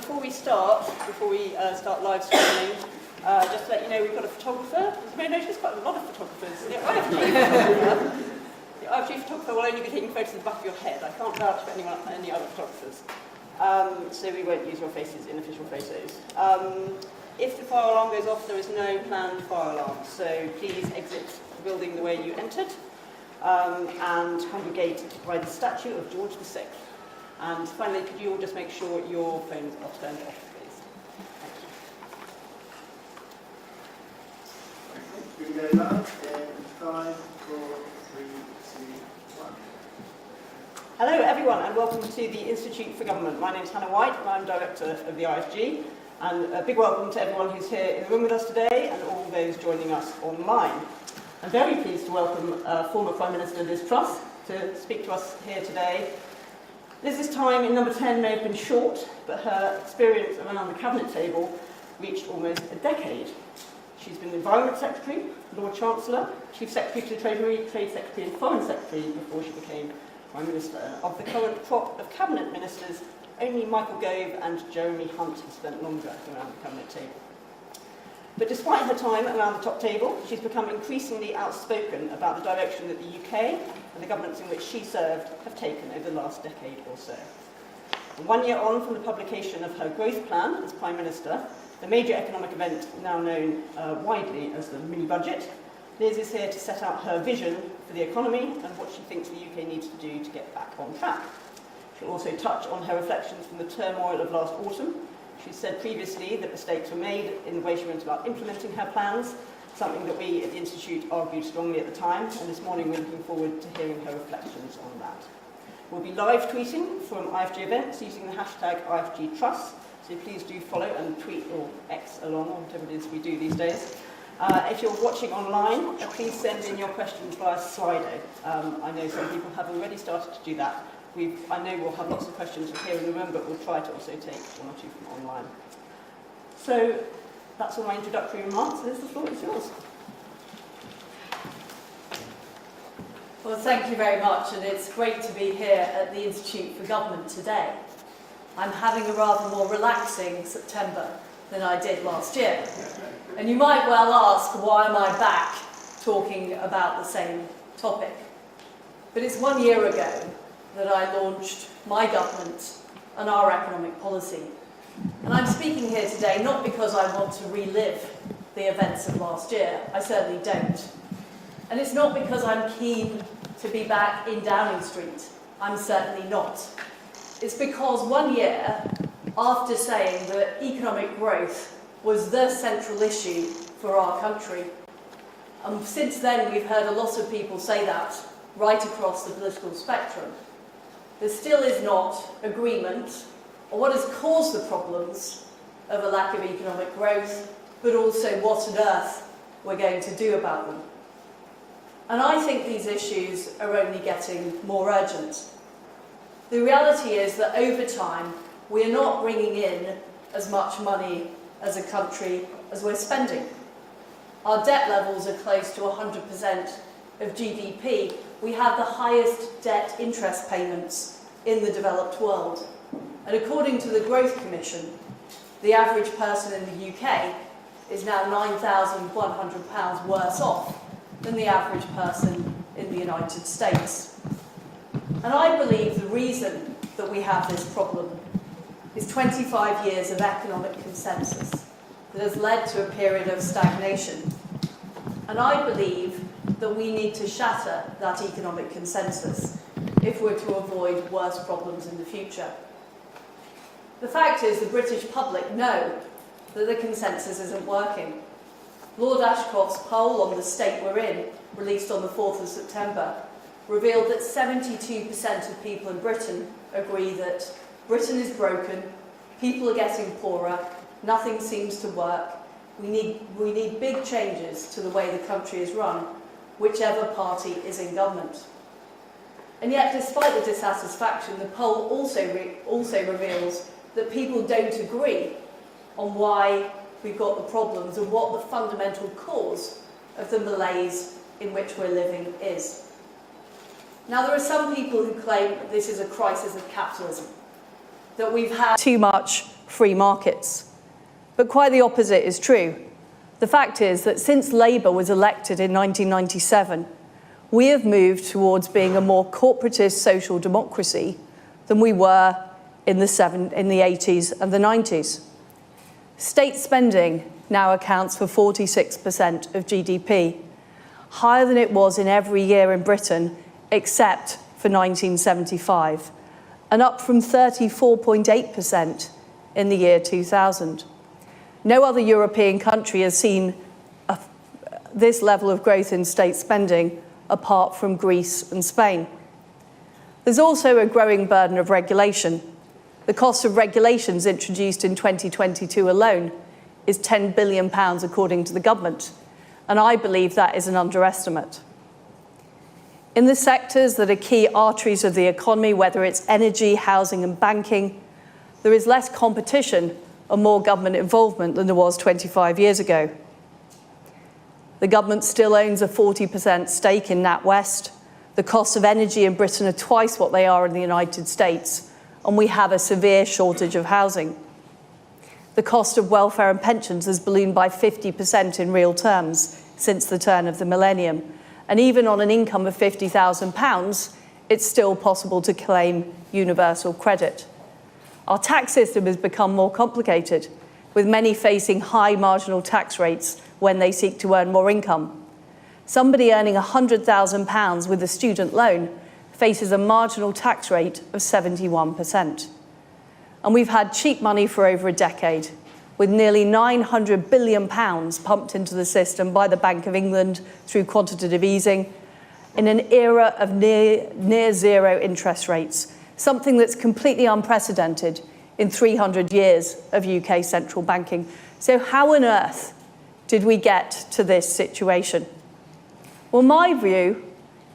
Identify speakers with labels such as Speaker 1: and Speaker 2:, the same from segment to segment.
Speaker 1: before we start live streaming, just to let you know, we've got a photographer. You may notice quite a lot of photographers. The IFG photographer will only be taking photos of the back of your head. I can't vouch for any other photographers. So we won't use your faces in official photos. If the fire alarm goes off, there is no planned fire alarm, so please exit the building the way you entered and congregate by the statue of George VI. And finally, could you all just make sure your phones are turned off, please?
Speaker 2: Thank you. We go live in 5, 4, 3, 2, 1.
Speaker 1: Hello everyone and welcome to the Institute for Government. My name is Hannah White and I'm Director of the IFG. And a big welcome to everyone who's here in the room with us today and all those joining us online. I'm very pleased to welcome former Prime Minister Liz Truss to speak to us here today. Liz's time in number 10 may have been short, but her experience around the cabinet table reached almost a decade. She's been Environment Secretary, Lord Chancellor, Chief Secretary to the Treasury, Trade Secretary and Foreign Secretary before she became Prime Minister. Of the current crop of cabinet ministers, only Michael Gove and Jeremy Hunt have spent longer around the cabinet table. But despite her time around the top table, she's become increasingly outspoken about the direction that the UK and the governments in which she served have taken over the last decade or so. And 1 year on from the publication of her growth plan as Prime Minister, the major economic event now known widely as the mini-budget, Liz is here to set out her vision for the economy and what she thinks the UK needs to do to get back on track. She'll also touch on her reflections from the turmoil of last autumn. She said previously that mistakes were made in the way she went about implementing her plans, something that we at the Institute argued strongly at the time, and this morning we're looking forward to hearing her reflections on that. We'll be live tweeting from IFG events using the hashtag IFGTruss, so please do follow and tweet or X along, or whatever it is we do these days. If you're watching online, please send in your questions via Slido. I know some people have already started to do that. I know we'll have lots of questions from here in the room, but we'll try to also take one or two from online. So that's all my introductory remarks. Liz, the floor is yours.
Speaker 3: Well, thank you very much, and it's great to be here at the Institute for Government today. I'm having a rather more relaxing September than I did last year. And you might well ask, why am I back talking about the same topic? But it's 1 year ago that I launched my government and our economic policy. And I'm speaking here today not because I want to relive the events of last year. I certainly don't. And it's not because I'm keen to be back in Downing Street. I'm certainly not. It's because 1 year after saying that economic growth was the central issue for our country, and since then we've heard a lot of people say that right across the political spectrum, there still is not agreement on what has caused the problems of a lack of economic growth, but also what on earth we're going to do about them. And I think these issues are only getting more urgent. The reality is that over time, we are not bringing in as much money as a country as we're spending. Our debt levels are close to 100% of GDP. We have the highest debt interest payments in the developed world. And according to the Growth Commission, the average person in the UK is now £9,100 worse off than the average person in the United States. And I believe the reason that we have this problem is 25 years of economic consensus that has led to a period of stagnation. And I believe that we need to shatter that economic consensus if we're to avoid worse problems in the future. The fact is the British public know that the consensus isn't working. Lord Ashcroft's poll on the state we're in, released on the 4th of September, revealed that 72% of people in Britain agree that Britain is broken, people are getting poorer, nothing seems to work. We need big changes to the way the country is run, whichever party is in government. And yet, despite the dissatisfaction, the poll also reveals that people don't agree on why we've got the problems and what the fundamental cause of the malaise in which we're living is. Now, there are some people who claim that this is a crisis of capitalism. that we've had too much free markets. But quite the opposite is true. The fact is that since Labour was elected in 1997, we have moved towards being a more corporatist social democracy than we were in the 80s and the 90s. State spending now accounts for 46% of GDP, higher than it was in every year in Britain except for 1975, and up from 34.8% in the year 2000. No other European country has seen this level of growth in state spending apart from Greece and Spain. There's also a growing burden of regulation. The cost of regulations introduced in 2022 alone is £10 billion, according to the government, and I believe that is an underestimate. In the sectors that are key arteries of the economy, whether it's energy, housing and banking, there is less competition and more government involvement than there was 25 years ago. The government still owns a 40% stake in NatWest. The costs of energy in Britain are twice what they are in the United States, and we have a severe shortage of housing. The cost of welfare and pensions has ballooned by 50% in real terms since the turn of the millennium. And even on an income of £50,000, it's still possible to claim universal credit. Our tax system has become more complicated, with many facing high marginal tax rates when they seek to earn more income. Somebody earning £100,000 with a student loan faces a marginal tax rate of 71%. And we've had cheap money for over a decade, with nearly £900 billion pumped into the system by the Bank of England through quantitative easing in an era of near zero interest rates, something that's completely unprecedented in 300 years of UK central banking. So how on earth did we get to this situation? Well, my view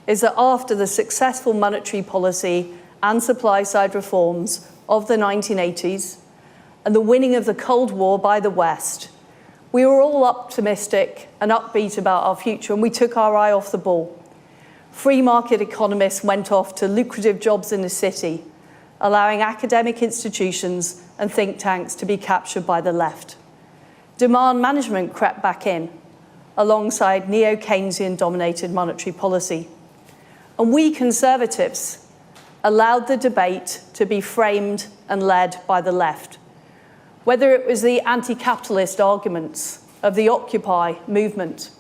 Speaker 3: is that after the successful monetary policy and supply-side reforms of the 1980s and the winning of the Cold War by the West, we were all optimistic and upbeat about our future, and we took our eye off the ball. Free market economists went off to lucrative jobs in the city, allowing academic institutions and think tanks to be captured by the left. Demand management crept back in, alongside neo-Keynesian-dominated monetary policy. And we Conservatives allowed the debate to be framed and led by the left. Whether it was the anti-capitalist arguments of the Occupy movement,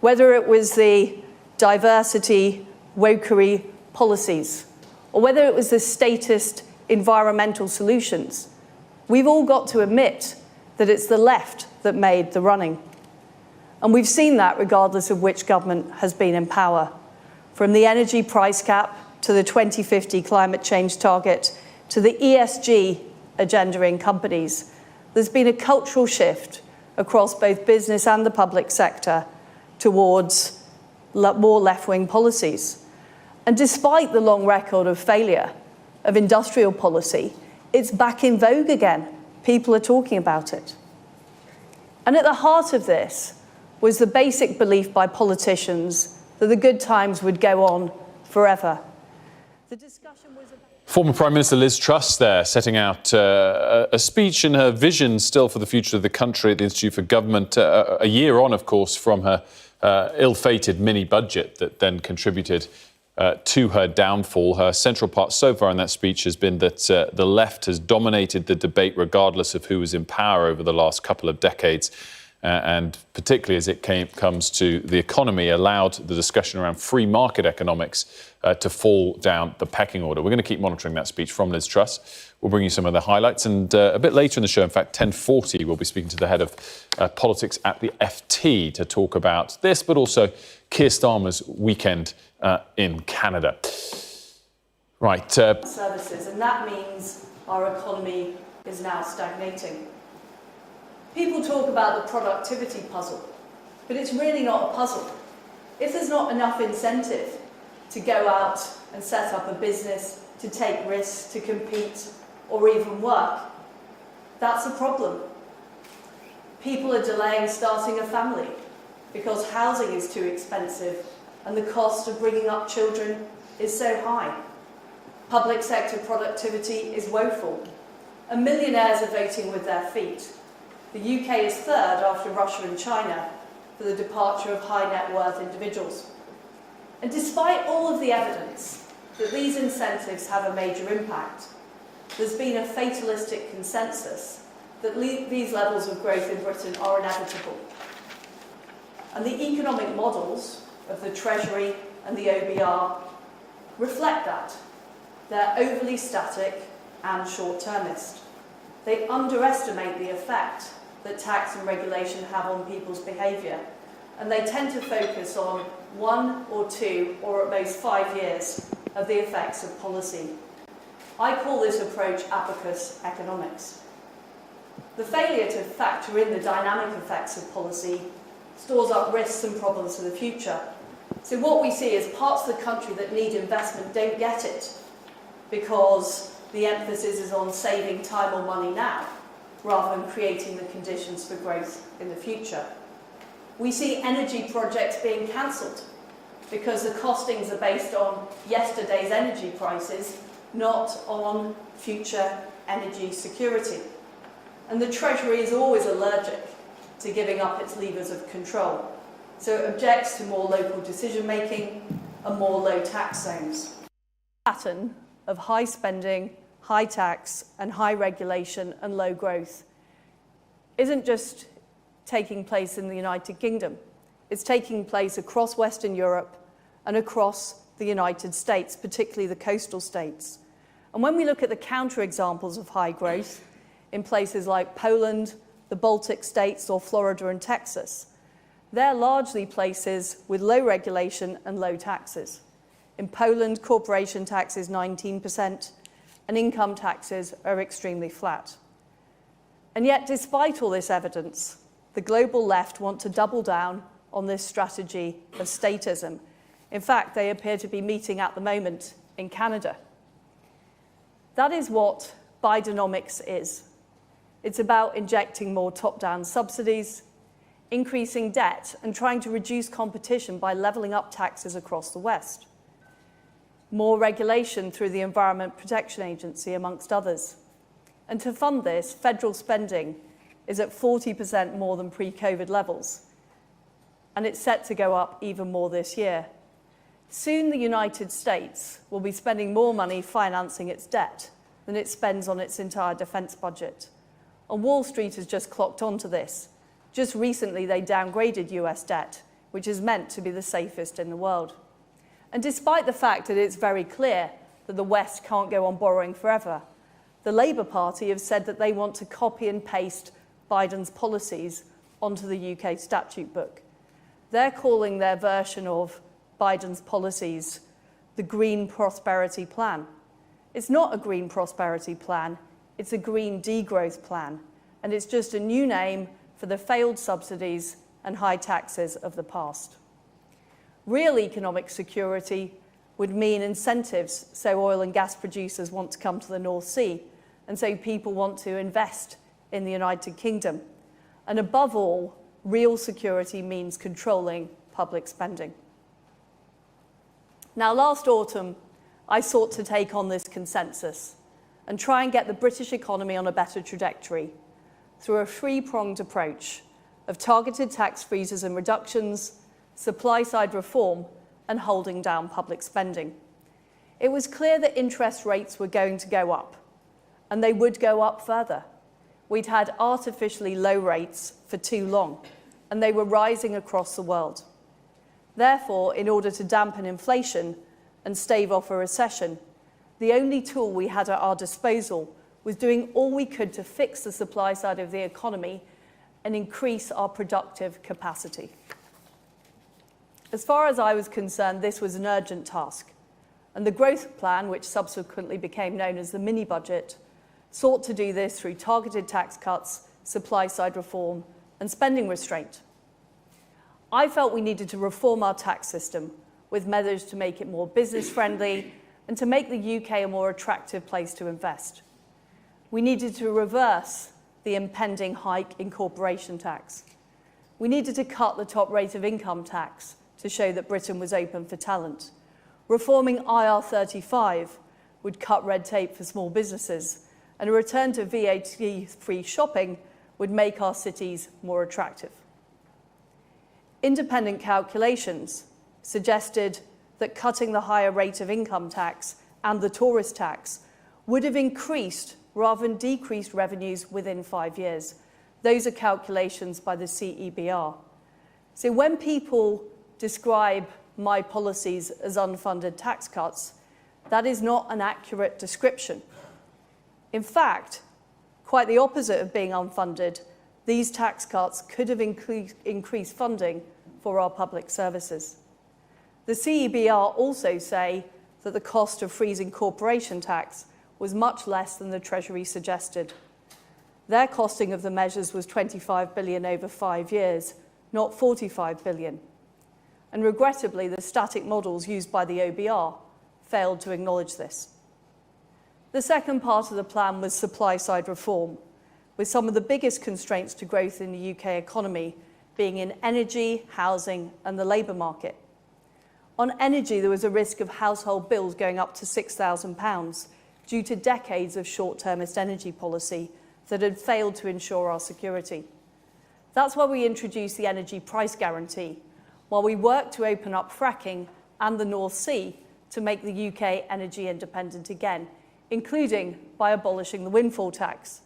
Speaker 3: whether it was the diversity, wokery policies, or whether it was the statist environmental solutions, we've all got to admit that it's the left that made the running. And we've seen that regardless of which government has been in power. From the energy price cap to the 2050 climate change target to the ESG agenda in companies, there's been a cultural shift across both business and the public sector towards more left-wing policies. And despite the long record of failure of industrial policy, it's back in vogue again. People are talking about it. And at the heart of this was the basic belief by politicians that the good times would go on forever. The discussion was about...
Speaker 4: Former Prime Minister Liz Truss there, setting out a speech and her vision still for the future of the country at the Institute for Government, a year on, of course, from her ill-fated mini-budget that then contributed to her downfall. Her central part so far in that speech has been that the left has dominated the debate regardless of who was in power over the last couple of decades. And particularly as it comes to the economy, allowed the discussion around free market economics to fall down the pecking order. We're going to keep monitoring that speech from Liz Truss. We'll bring you some of the highlights. And a bit later in the show, in fact, 10:40, we'll be speaking to the head of politics at the FT to talk about this, but also Keir Starmer's weekend in Canada. Right.
Speaker 3: Services, and that means our economy is now stagnating. People talk about the productivity puzzle, but it's really not a puzzle. If there's not enough incentive to go out and set up a business, to take risks, to compete, or even work, that's a problem. People are delaying starting a family because housing is too expensive and the cost of bringing up children is so high. Public sector productivity is woeful. and millionaires are voting with their feet. The UK is third after Russia and China for the departure of high net worth individuals. And despite all of the evidence that these incentives have a major impact, there's been a fatalistic consensus that these levels of growth in Britain are inevitable. And the economic models of the Treasury and the OBR reflect that. They're overly static and short-termist. They underestimate the effect that tax and regulation have on people's behaviour, and they tend to focus on 1 or 2 or at most 5 years of the effects of policy. I call this approach abacus economics. The failure to factor in the dynamic effects of policy stores up risks and problems for the future. So what we see is parts of the country that need investment don't get it because the emphasis is on saving time or money now rather than creating the conditions for growth in the future. We see energy projects being cancelled because the costings are based on yesterday's energy prices, not on future energy security. And the Treasury is always allergic to giving up its levers of control. So it objects to more local decision making and more low tax zones. The pattern of high spending, high tax and high regulation and low growth isn't just taking place in the United Kingdom. It's taking place across Western Europe and across the United States, particularly the coastal states. And when we look at the counterexamples of high growth in places like Poland, the Baltic states or Florida and Texas, they're largely places with low regulation and low taxes. In Poland, corporation tax is 19% and income taxes are extremely flat. And yet, despite all this evidence, the global left want to double down on this strategy of statism. In fact, they appear to be meeting at the moment in Canada. That is what Bidenomics is. It's about injecting more top-down subsidies, increasing debt, and trying to reduce competition by levelling up taxes across the West. More regulation through the Environment Protection Agency, amongst others. And to fund this, federal spending is at 40% more than pre-COVID levels, and it's set to go up even more this year. Soon the United States will be spending more money financing its debt than it spends on its entire defence budget. And Wall Street has just clocked onto this. Just recently they downgraded US debt, which is meant to be the safest in the world. And despite the fact that it's very clear that the West can't go on borrowing forever, the Labour Party have said that they want to copy and paste Biden's policies onto the UK statute book. They're calling their version of Biden's policies the Green Prosperity Plan. It's not a Green Prosperity Plan, it's a Green Degrowth Plan, and it's just a new name for the failed subsidies and high taxes of the past. Real economic security would mean incentives so oil and gas producers want to come to the North Sea, and so people want to invest in the United Kingdom. And above all, real security means controlling public spending. Now, last autumn, I sought to take on this consensus and try and get the British economy on a better trajectory through a three-pronged approach of targeted tax freezes and reductions, supply-side reform, and holding down public spending. It was clear that interest rates were going to go up, and they would go up further. We'd had artificially low rates for too long, and they were rising across the world. Therefore, in order to dampen inflation and stave off a recession, the only tool we had at our disposal was doing all we could to fix the supply side of the economy and increase our productive capacity. As far as I was concerned, this was an urgent task, and the growth plan, which subsequently became known as the mini-budget, sought to do this through targeted tax cuts, supply-side reform, and spending restraint. I felt we needed to reform our tax system with measures to make it more business-friendly and to make the UK a more attractive place to invest. We needed to reverse the impending hike in corporation tax. We needed to cut the top rate of income tax to show that Britain was open for talent. Reforming IR35 would cut red tape for small businesses and a return to VAT-free shopping would make our cities more attractive. Independent calculations suggested that cutting the higher rate of income tax and the tourist tax would have increased rather than decreased revenues within 5 years. Those are calculations by the CEBR. So when people describe my policies as unfunded tax cuts, that is not an accurate description. In fact, quite the opposite of being unfunded, these tax cuts could have increased funding for our public services. The CEBR also say that the cost of freezing corporation tax was much less than the Treasury suggested. Their costing of the measures was 25 billion over 5 years, not 45 billion. And regrettably, the static models used by the OBR failed to acknowledge this. The second part of the plan was supply-side reform, with some of the biggest constraints to growth in the UK economy being in energy, housing, and the labour market. On energy, there was a risk of household bills going up to £6,000 due to decades of short-termist energy policy that had failed to ensure our security. That's why we introduced the energy price guarantee, while we worked to open up fracking and the North Sea to make the UK energy independent again, including by abolishing the windfall tax.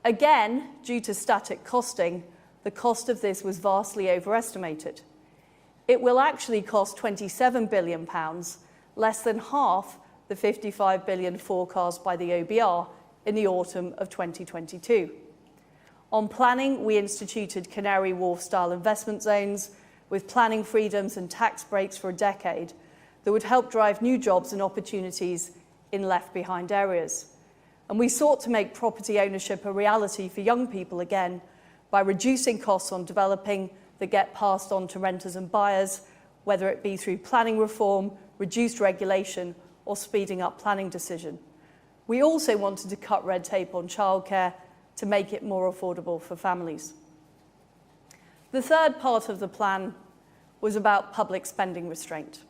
Speaker 3: Again, due to static costing, the cost of this was vastly overestimated. It will actually cost £27 billion, less than half the £55 billion forecast by the OBR in the autumn of 2022. On planning, we instituted Canary Wharf-style investment zones with planning freedoms and tax breaks for a decade that would help drive new jobs and opportunities in left-behind areas. And we sought to make property ownership a reality for young people again by reducing costs on developing that get passed on to renters and buyers, whether it be through planning reform, reduced regulation, or speeding up planning decision. We also wanted to cut red tape on childcare to make it more affordable for families. The third part of the plan was about public spending restraint.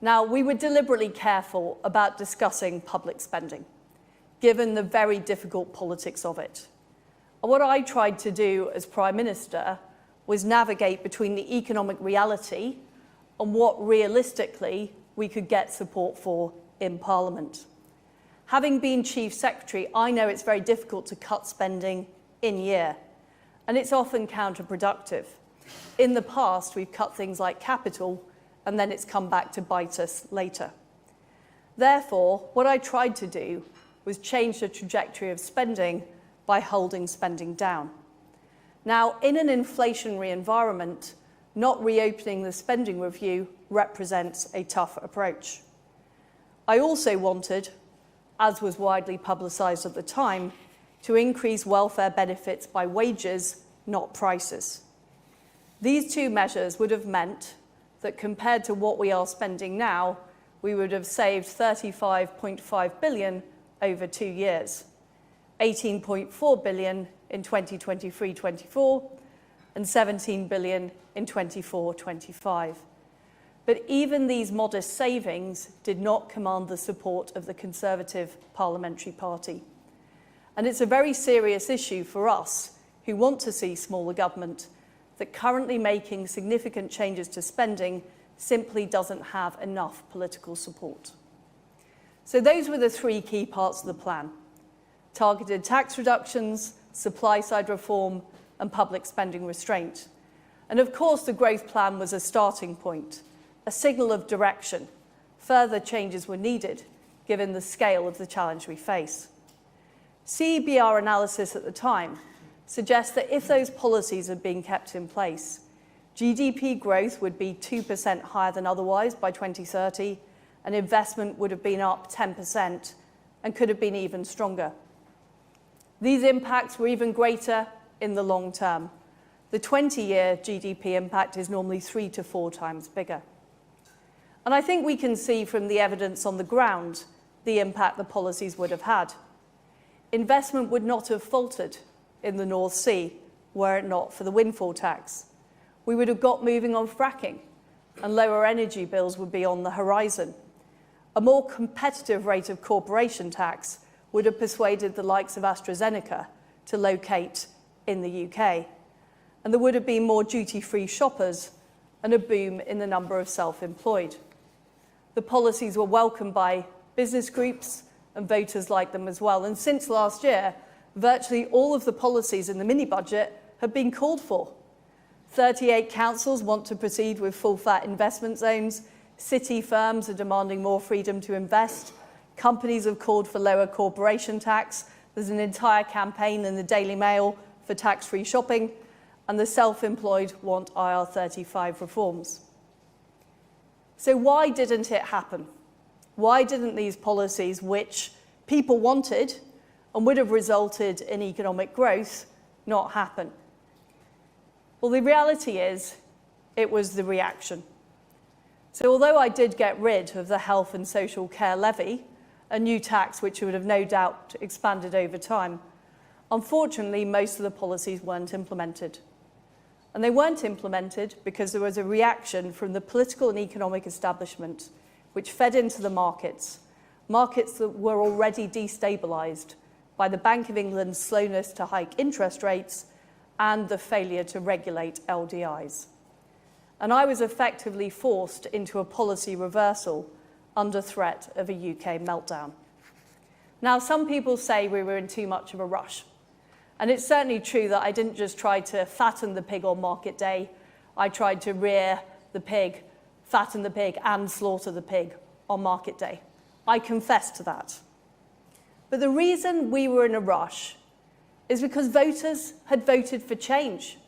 Speaker 3: Now, we were deliberately careful about discussing public spending, given the very difficult politics of it. And what I tried to do as Prime Minister was navigate between the economic reality and what realistically we could get support for in Parliament. Having been Chief Secretary, I know it's very difficult to cut spending in year, and it's often counterproductive. In the past, we've cut things like capital, and then it's come back to bite us later. Therefore, what I tried to do was change the trajectory of spending by holding spending down. Now, in an inflationary environment, not reopening the spending review represents a tough approach. I also wanted, as was widely publicised at the time, to increase welfare benefits by wages, not prices. These two measures would have meant that compared to what we are spending now, we would have saved £35.5 billion over 2 years, £18.4 billion in 2023-24 and £17 billion in 24-25. But even these modest savings did not command the support of the Conservative Parliamentary Party. And it's a very serious issue for us who want to see smaller government that currently making significant changes to spending simply doesn't have enough political support. So those were the three key parts of the plan: targeted tax reductions, supply-side reform, and public spending restraint. And of course, the growth plan was a starting point, a signal of direction. Further changes were needed, given the scale of the challenge we face. CEBR analysis at the time suggests that if those policies had been kept in place, GDP growth would be 2% higher than otherwise by 2030, and investment would have been up 10% and could have been even stronger. These impacts were even greater in the long term. The 20-year GDP impact is normally 3 to 4 times bigger. And I think we can see from the evidence on the ground the impact the policies would have had. Investment would not have faltered in the North Sea were it not for the windfall tax. We would have got moving on fracking, and lower energy bills would be on the horizon. A more competitive rate of corporation tax would would have persuaded the likes of AstraZeneca to locate in the UK. And there would have been more duty-free shoppers and a boom in the number of self-employed. The policies were welcomed by business groups, and voters liked them as well. And since last year, virtually all of the policies in the mini-budget have been called for. 38 councils want to proceed with full-fat investment zones. City firms are demanding more freedom to invest. Companies have called for lower corporation tax. There's an entire campaign in the Daily Mail for tax-free shopping. And the self-employed want IR35 reforms. So why didn't it happen? Why didn't these policies, which people wanted and would have resulted in economic growth, not happen? Well, the reality is it was the reaction. So although I did get rid of the health and social care levy, a new tax which would have no doubt expanded over time, unfortunately, most of the policies weren't implemented. And they weren't implemented because there was a reaction from the political and economic establishment which fed into the markets that were already destabilised by the Bank of England's slowness to hike interest rates and the failure to regulate LDIs. And I was effectively forced into a policy reversal under threat of a UK meltdown. Now, some people say we were in too much of a rush. And it's certainly true that I didn't just try to fatten the pig on market day. I tried to rear the pig, fatten the pig, and slaughter the pig on market day. I confess to that. But the reason we were in a rush is because voters had voted for change.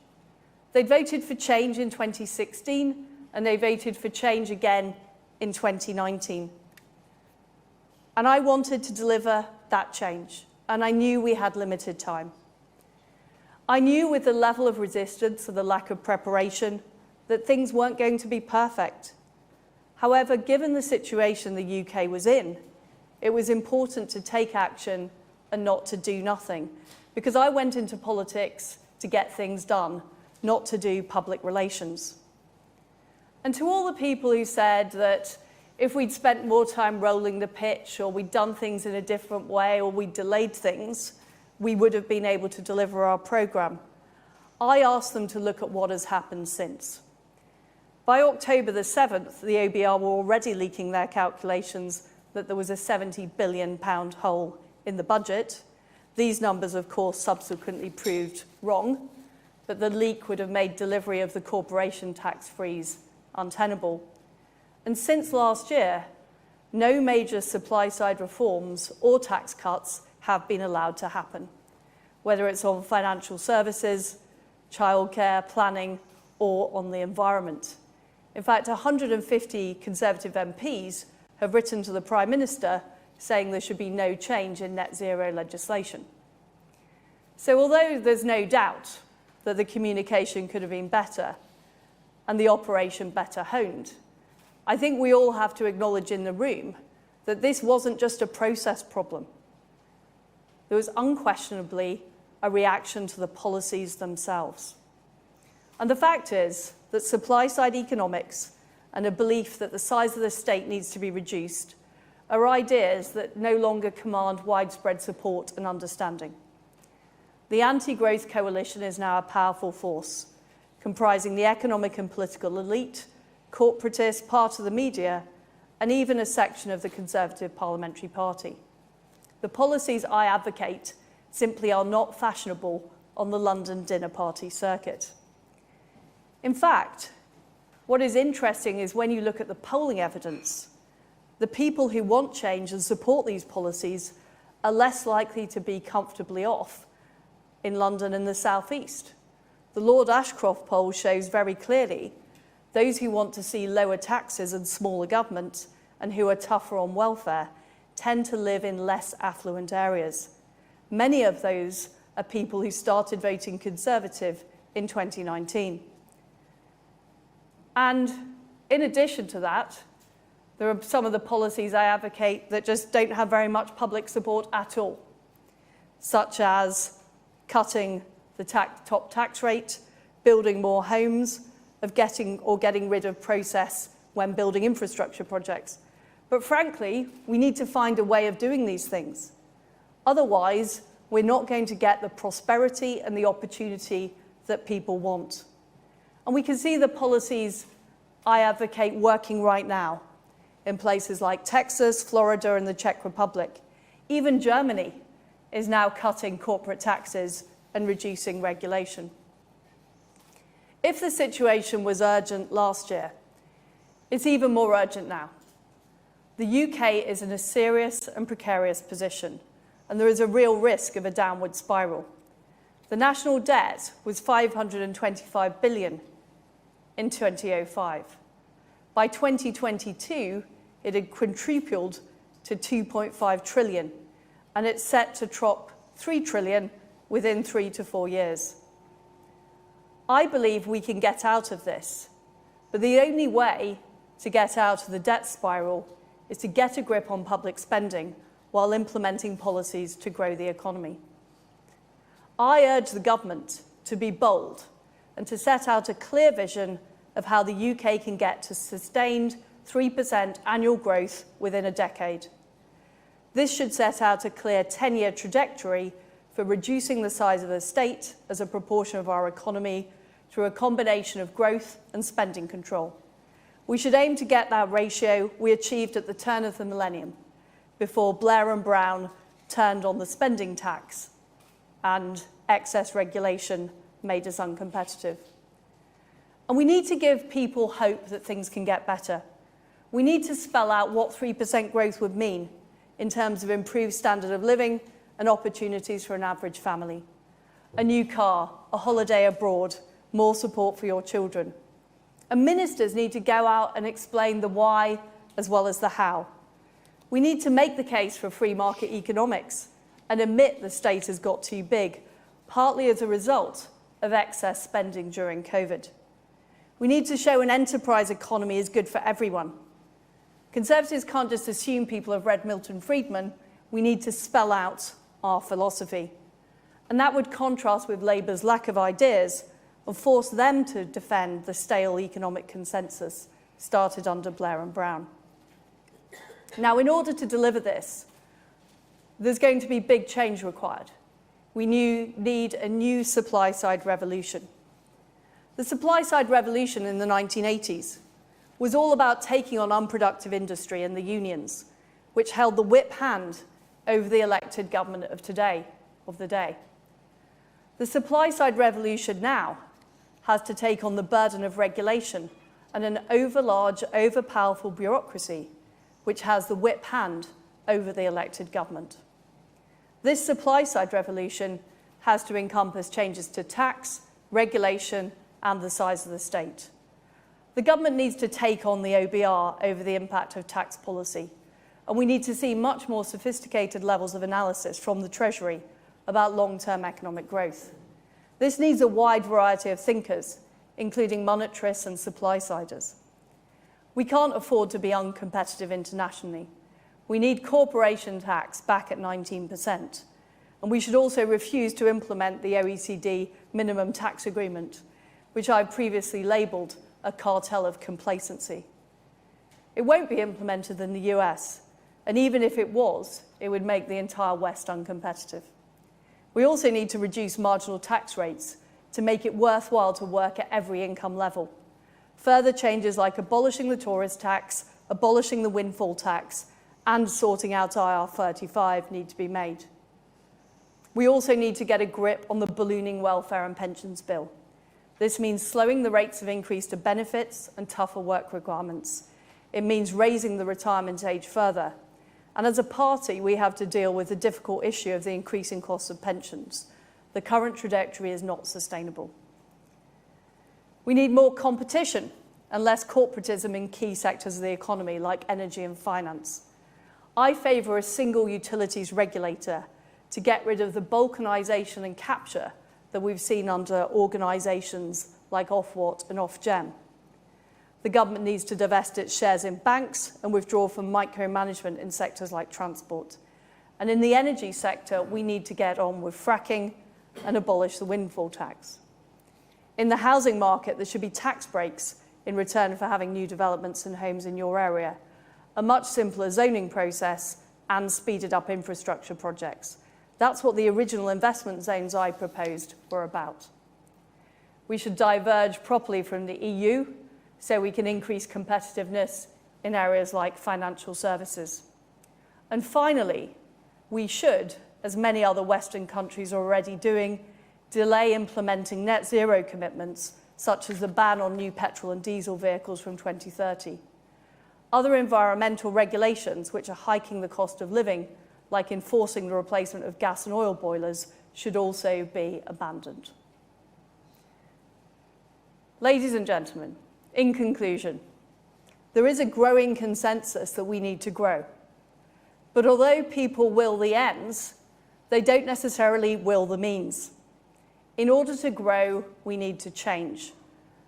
Speaker 3: They'd voted for change in 2016, and they voted for change again in 2019. And I wanted to deliver that change, and I knew we had limited time. I knew with the level of resistance and the lack of preparation that things weren't going to be perfect. However, given the situation the UK was in, it was important to take action and not to do nothing, because I went into politics to get things done, not to do public relations. And to all the people who said that if we'd spent more time rolling the pitch, or we'd done things in a different way, or we'd delayed things, we would have been able to deliver our programme, I asked them to look at what has happened since. By October the 7th, the OBR were already leaking their calculations that there was a £70 billion hole in the budget. These numbers, of course, subsequently proved wrong, but the leak would have made delivery of the corporation tax freeze untenable. And since last year, no major supply-side reforms or tax cuts have been allowed to happen, whether it's on financial services, childcare, planning, or on the environment. In fact, 150 Conservative MPs have written to the Prime Minister saying there should be no change in net zero legislation. So although there's no doubt that the communication could have been better and the operation better honed, I think we all have to acknowledge in the room that this wasn't just a process problem. There was unquestionably a reaction to the policies themselves. And the fact is that supply-side economics and a belief that the size of the state needs to be reduced are ideas that no longer command widespread support and understanding. The anti-growth coalition is now a powerful force, comprising the economic and political elite, corporatists, part of the media, and even a section of the Conservative Parliamentary Party. The policies I advocate simply are not fashionable on the London dinner party circuit. In fact, what is interesting is when you look at the polling evidence, the people who want change and support these policies are less likely to be comfortably off in London and the South East. The Lord Ashcroft poll shows very clearly those who want to see lower taxes and smaller government and who are tougher on welfare tend to live in less affluent areas. Many of those are people who started voting Conservative in 2019. And in addition to that, there are some of the policies I advocate that just don't have very much public support at all, such as cutting the top tax rate, building more homes, getting rid of process when building infrastructure projects. But frankly, we need to find a way of doing these things. Otherwise, we're not going to get the prosperity and the opportunity that people want. And we can see the policies I advocate working right now in places like Texas, Florida, and the Czech Republic. Even Germany is now cutting corporate taxes and reducing regulation. If the situation was urgent last year, it's even more urgent now. The UK is in a serious and precarious position, and there is a real risk of a downward spiral. The national debt was $525 billion in 2005. By 2022, it had quadrupled to $2.5 trillion, and it's set to drop $3 trillion within 3 to 4 years. I believe we can get out of this, but the only way to get out of the debt spiral is to get a grip on public spending while implementing policies to grow the economy. I urge the government to be bold and to set out a clear vision of how the UK can get to sustained 3% annual growth within a decade. This should set out a clear 10-year trajectory for reducing the size of the state as a proportion of our economy through a combination of growth and spending control. We should aim to get that ratio we achieved at the turn of the millennium, before Blair and Brown turned on the spending tax and excess regulation made us uncompetitive. And we need to give people hope that things can get better. We need to spell out what 3% growth would mean in terms of improved standard of living and opportunities for an average family. A new car, a holiday abroad, more support for your children. And ministers need to go out and explain the why as well as the how. We need to make the case for free market economics and admit the state has got too big, partly as a result of excess spending during COVID. We need to show an enterprise economy is good for everyone. Conservatives can't just assume people have read Milton Friedman. We need to spell out our philosophy. And that would contrast with Labour's lack of ideas and force them to defend the stale economic consensus started under Blair and Brown. Now, in order to deliver this, there's going to be big change required. We need a new supply-side revolution. The supply-side revolution in the 1980s was all about taking on unproductive industry and the unions, which held the whip hand over the elected government of the day. The supply-side revolution now has to take on the burden of regulation and an overlarge, overpowerful bureaucracy, which has the whip hand over the elected government. This supply-side revolution has to encompass changes to tax, regulation, and the size of the state. The government needs to take on the OBR over the impact of tax policy, and we need to see much more sophisticated levels of analysis from the Treasury about long-term economic growth. This needs a wide variety of thinkers, including monetarists and supply-siders. We can't afford to be uncompetitive internationally. We need corporation tax back at 19%, and we should also refuse to implement the OECD minimum tax agreement, which I previously labelled a cartel of complacency. It won't be implemented in the US, and even if it was, it would make the entire West uncompetitive. We also need to reduce marginal tax rates to make it worthwhile to work at every income level. Further changes like abolishing the tourist tax, abolishing the windfall tax, and sorting out IR35 need to be made. We also need to get a grip on the ballooning welfare and pensions bill. This means slowing the rates of increase to benefits and tougher work requirements. It means raising the retirement age further. And as a party, we have to deal with the difficult issue of the increasing cost of pensions. The current trajectory is not sustainable. We need more competition and less corporatism in key sectors of the economy, like energy and finance. I favour a single utilities regulator to get rid of the balkanisation and capture that we've seen under organisations like Ofwat and Ofgem. The government needs to divest its shares in banks and withdraw from micromanagement in sectors like transport. And in the energy sector, we need to get on with fracking and abolish the windfall tax. In the housing market, there should be tax breaks in return for having new developments and homes in your area, a much simpler zoning process and speeded up infrastructure projects. That's what the original investment zones I proposed were about. We should diverge properly from the EU so we can increase competitiveness in areas like financial services. And finally, we should, as many other Western countries are already doing, delay implementing net zero commitments, such as the ban on new petrol and diesel vehicles from 2030. Other environmental regulations, which are hiking the cost of living, like enforcing the replacement of gas and oil boilers, should also be abandoned. Ladies and gentlemen, in conclusion, there is a growing consensus that we need to grow. But although people will the ends, they don't necessarily will the means. In order to grow, we need to change.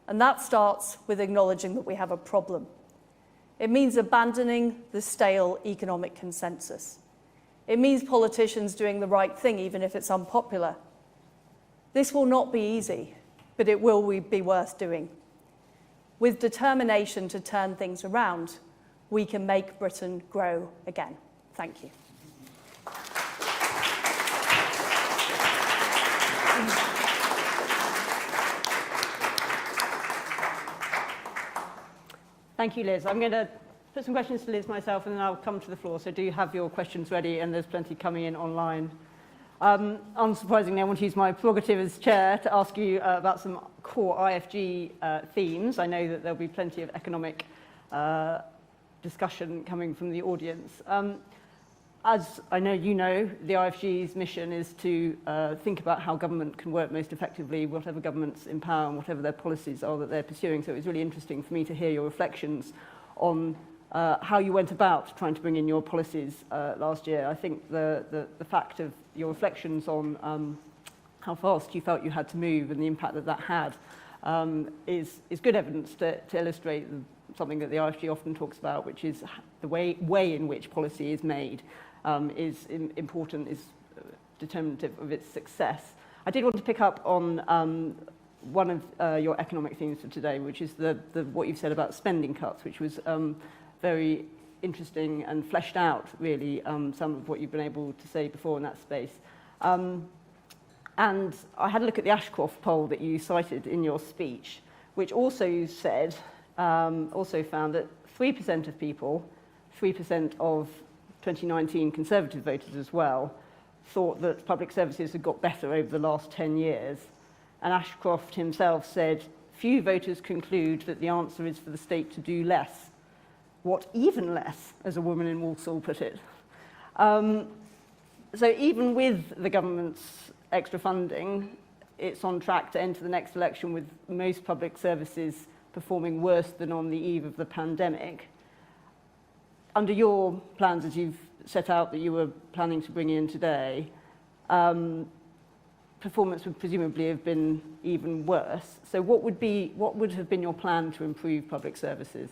Speaker 3: And that starts with acknowledging that we have a problem. It means abandoning the stale economic consensus. It means politicians doing the right thing, even if it's unpopular. This will not be easy, but it will be worth doing. With determination to turn things around, we can make Britain grow again. Thank you.
Speaker 1: Thank you, Liz. I'm going to put some questions to Liz myself, and then I'll come to the floor. So do have your questions ready, and there's plenty coming in online. Unsurprisingly, I want to use my prerogative as chair to ask you about some core IFG themes. I know that there'll be plenty of economic discussion coming from the audience. As I know you know, the IFG's mission is to think about how government can work most effectively, whatever government's in power and whatever their policies are that they're pursuing. So it was really interesting for me to hear your reflections on how you went about trying to bring in your policies last year. I think the fact of your reflections on how fast you felt you had to move and the impact that that had is good evidence to illustrate something that the IFG often talks about, which is the way in which policy is made is important, is determinative of its success. I did want to pick up on one of your economic themes for today, which is what you've said about spending cuts, which was very interesting and fleshed out, really, some of what you've been able to say before in that space. And I had a look at the Ashcroft poll that you cited in your speech, which also said, also found that 3% of people, 3% of 2019 Conservative voters as well, thought that public services had got better over the last 10 years. And Ashcroft himself said, few voters conclude that the answer is for the state to do less. What even less, as a woman in Walsall put it. So even with the government's extra funding, it's on track to enter the next election with most public services performing worse than on the eve of the pandemic. Under your plans, as you've set out that you were planning to bring in today, performance would presumably have been even worse. So what would have been your plan to improve public services?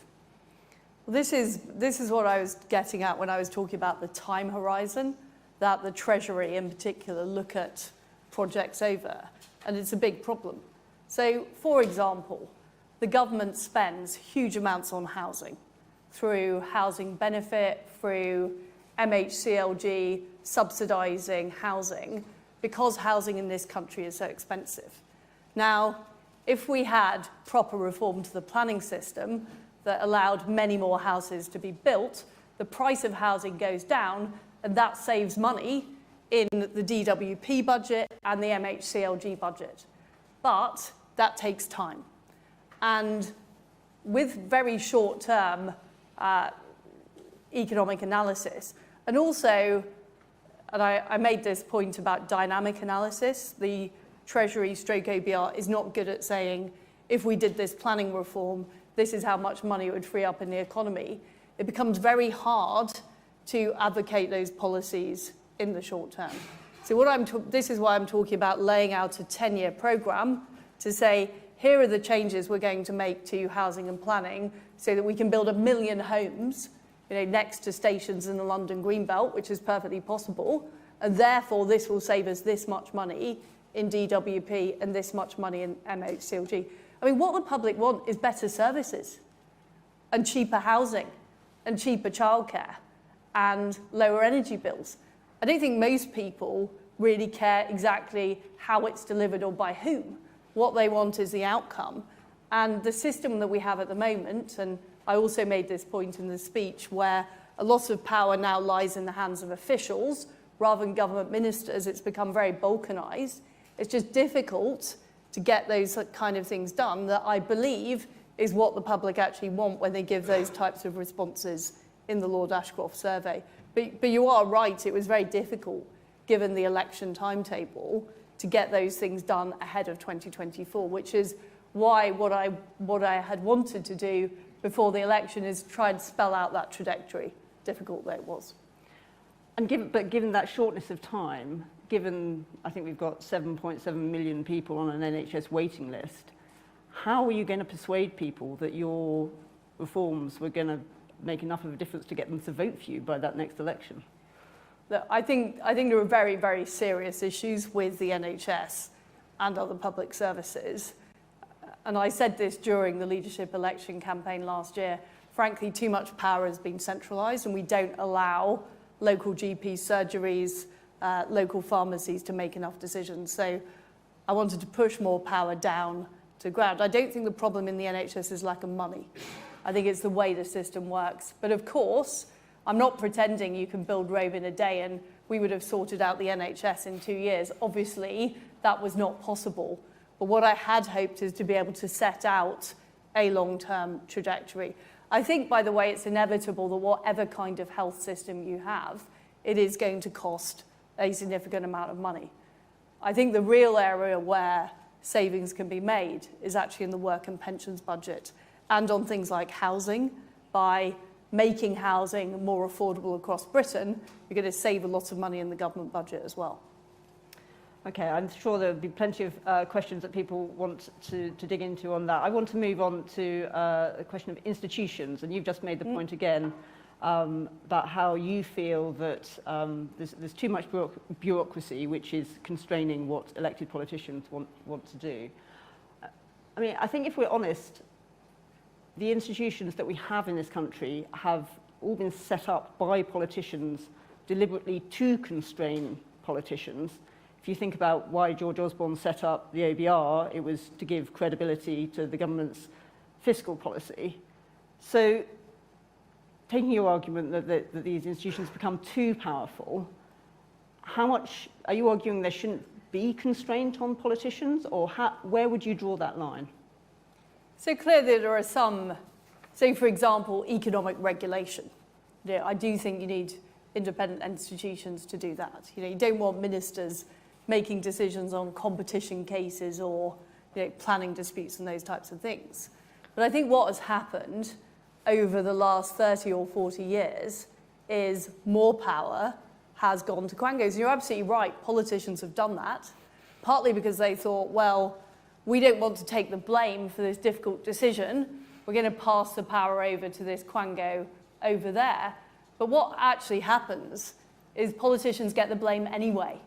Speaker 3: Well, this is what I was getting at when I was talking about the time horizon, that the Treasury in particular look at projects over, and it's a big problem. So, for example, the government spends huge amounts on housing, through housing benefit, through MHCLG, subsidising housing, because housing in this country is so expensive. Now, if we had proper reform to the planning system that allowed many more houses to be built, the price of housing goes down, and that saves money in the DWP budget and the MHCLG budget. But that takes time. And with very short-term economic analysis, and also, and I made this point about dynamic analysis, the Treasury stroke OBR is not good at saying, if we did this planning reform, this is how much money it would free up in the economy. It becomes very hard to advocate those policies in the short term. So this is why I'm talking about laying out a 10-year programme to say, here are the changes we're going to make to housing and planning so that we can build 1 million homes, next to stations in the London Greenbelt, which is perfectly possible, and therefore this will save us this much money in DWP and this much money in MHCLG. I mean, what the public want is better services and cheaper housing and cheaper childcare and lower energy bills. I don't think most people really care exactly how it's delivered or by whom. What they want is the outcome. And the system that we have at the moment, and I also made this point in the speech, where a lot of power now lies in the hands of officials rather than government ministers. It's become very balkanised. It's just difficult to get those kind of things done that I believe is what the public actually want when they give those types of responses in the Lord Ashcroft survey. But you are right, it was very difficult, given the election timetable, to get those things done ahead of 2024, which is why what I had wanted to do before the election is try and spell out that trajectory, difficult though it was.
Speaker 1: And given that shortness of time, given I think we've got 7.7 million people on an NHS waiting list, how are you going to persuade people that your reforms were going to make enough of a difference to get them to vote for you by that next election?
Speaker 3: Look, I think there are very, very serious issues with the NHS and other public services. And I said this during the leadership election campaign last year. Frankly, too much power has been centralised, and we don't allow local GP surgeries, local pharmacies to make enough decisions. So I wanted to push more power down to ground. I don't think the problem in the NHS is lack of money. I think it's the way the system works. But of course, I'm not pretending you can build Rome in a day and we would have sorted out the NHS in 2 years. Obviously, that was not possible. But what I had hoped is to be able to set out a long-term trajectory. I think, by the way, it's inevitable that whatever kind of health system you have, it is going to cost a significant amount of money. I think the real area where savings can be made is actually in the work and pensions budget and on things like housing. By making housing more affordable across Britain, you're going to save a lot of money in the government budget as well.
Speaker 1: Okay, I'm sure there'll be plenty of questions that people want to dig into on that. I want to move on to the question of institutions, and you've just made the point again about how you feel that there's too much bureaucracy, which is constraining what elected politicians want to do. I mean, I think if we're honest, the institutions that we have in this country have all been set up by politicians deliberately to constrain politicians. If you think about why George Osborne set up the OBR, it was to give credibility to the government's fiscal policy. So, taking your argument that these institutions become too powerful, how much are you arguing there shouldn't be constraint on politicians, or where would you draw that line?
Speaker 3: So clearly there are some, say for example, economic regulation. You know, I do think you need independent institutions to do that. You know, you don't want ministers making decisions on competition cases or planning disputes and those types of things. But I think what has happened over the last 30 or 40 years is more power has gone to quangos. And you're absolutely right, politicians have done that, partly because they thought, well, we don't want to take the blame for this difficult decision. We're going to pass the power over to this quango over there. But what actually happens is politicians get the blame anyway.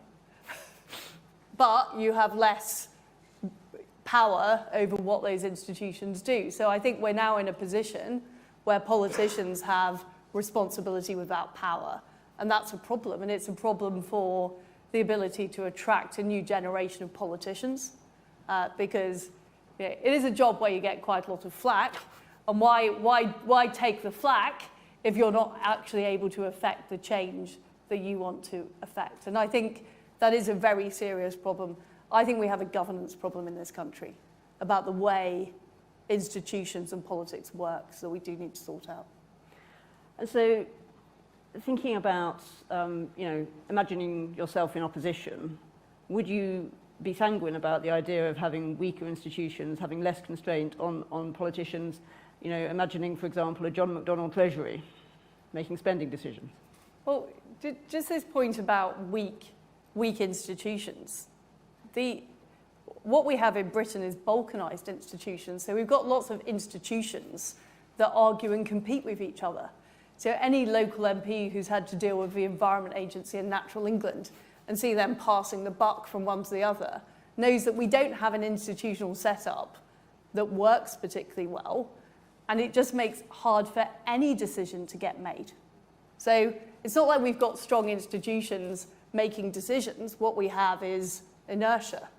Speaker 3: But you have less power over what those institutions do. So I think we're now in a position where politicians have responsibility without power. And that's a problem. And it's a problem for the ability to attract a new generation of politicians. Because it is a job where you get quite a lot of flack. And why take the flack if you're not actually able to affect the change that you want to affect? And I think that is a very serious problem. I think we have a governance problem in this country about the way institutions and politics work, so we do need to sort out.
Speaker 1: And so, thinking about, imagining yourself in opposition, would you be sanguine about the idea of having weaker institutions, having less constraint on politicians, imagining, for example, a John McDonnell Treasury making spending decisions?
Speaker 3: Well, just this point about weak institutions. What we have in Britain is balkanised institutions. So we've got lots of institutions that argue and compete with each other. So any local MP who's had to deal with the Environment Agency and Natural England and see them passing the buck from one to the other knows that we don't have an institutional setup that works particularly well, and it just makes it hard for any decision to get made. So it's not like we've got strong institutions making decisions. What we have is inertia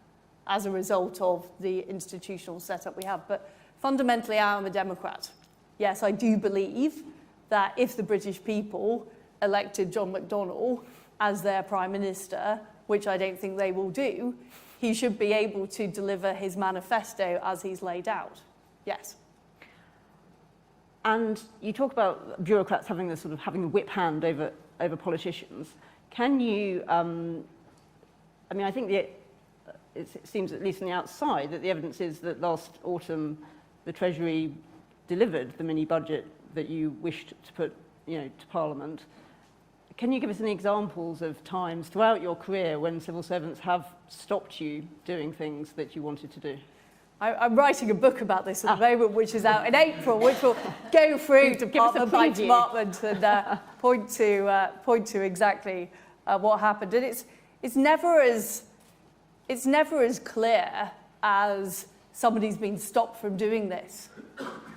Speaker 3: as a result of the institutional setup we have. But fundamentally, I am a Democrat. Yes, I do believe that if the British people elected John McDonnell as their Prime Minister, which I don't think they will do, he should be able to deliver his manifesto as he's laid out. Yes.
Speaker 1: And you talk about bureaucrats having this sort of having a whip hand over politicians. Can you, I mean, I think it seems, at least on the outside, that the evidence is that last autumn the Treasury delivered the mini budget that you wished to put, to Parliament. Can you give us any examples of times throughout your career when civil servants have stopped you doing things that you wanted to do?
Speaker 3: I'm writing a book about this at the moment, which is out in April, which will go through department by department and point to exactly what happened. And it's never as clear as somebody's been stopped from doing this.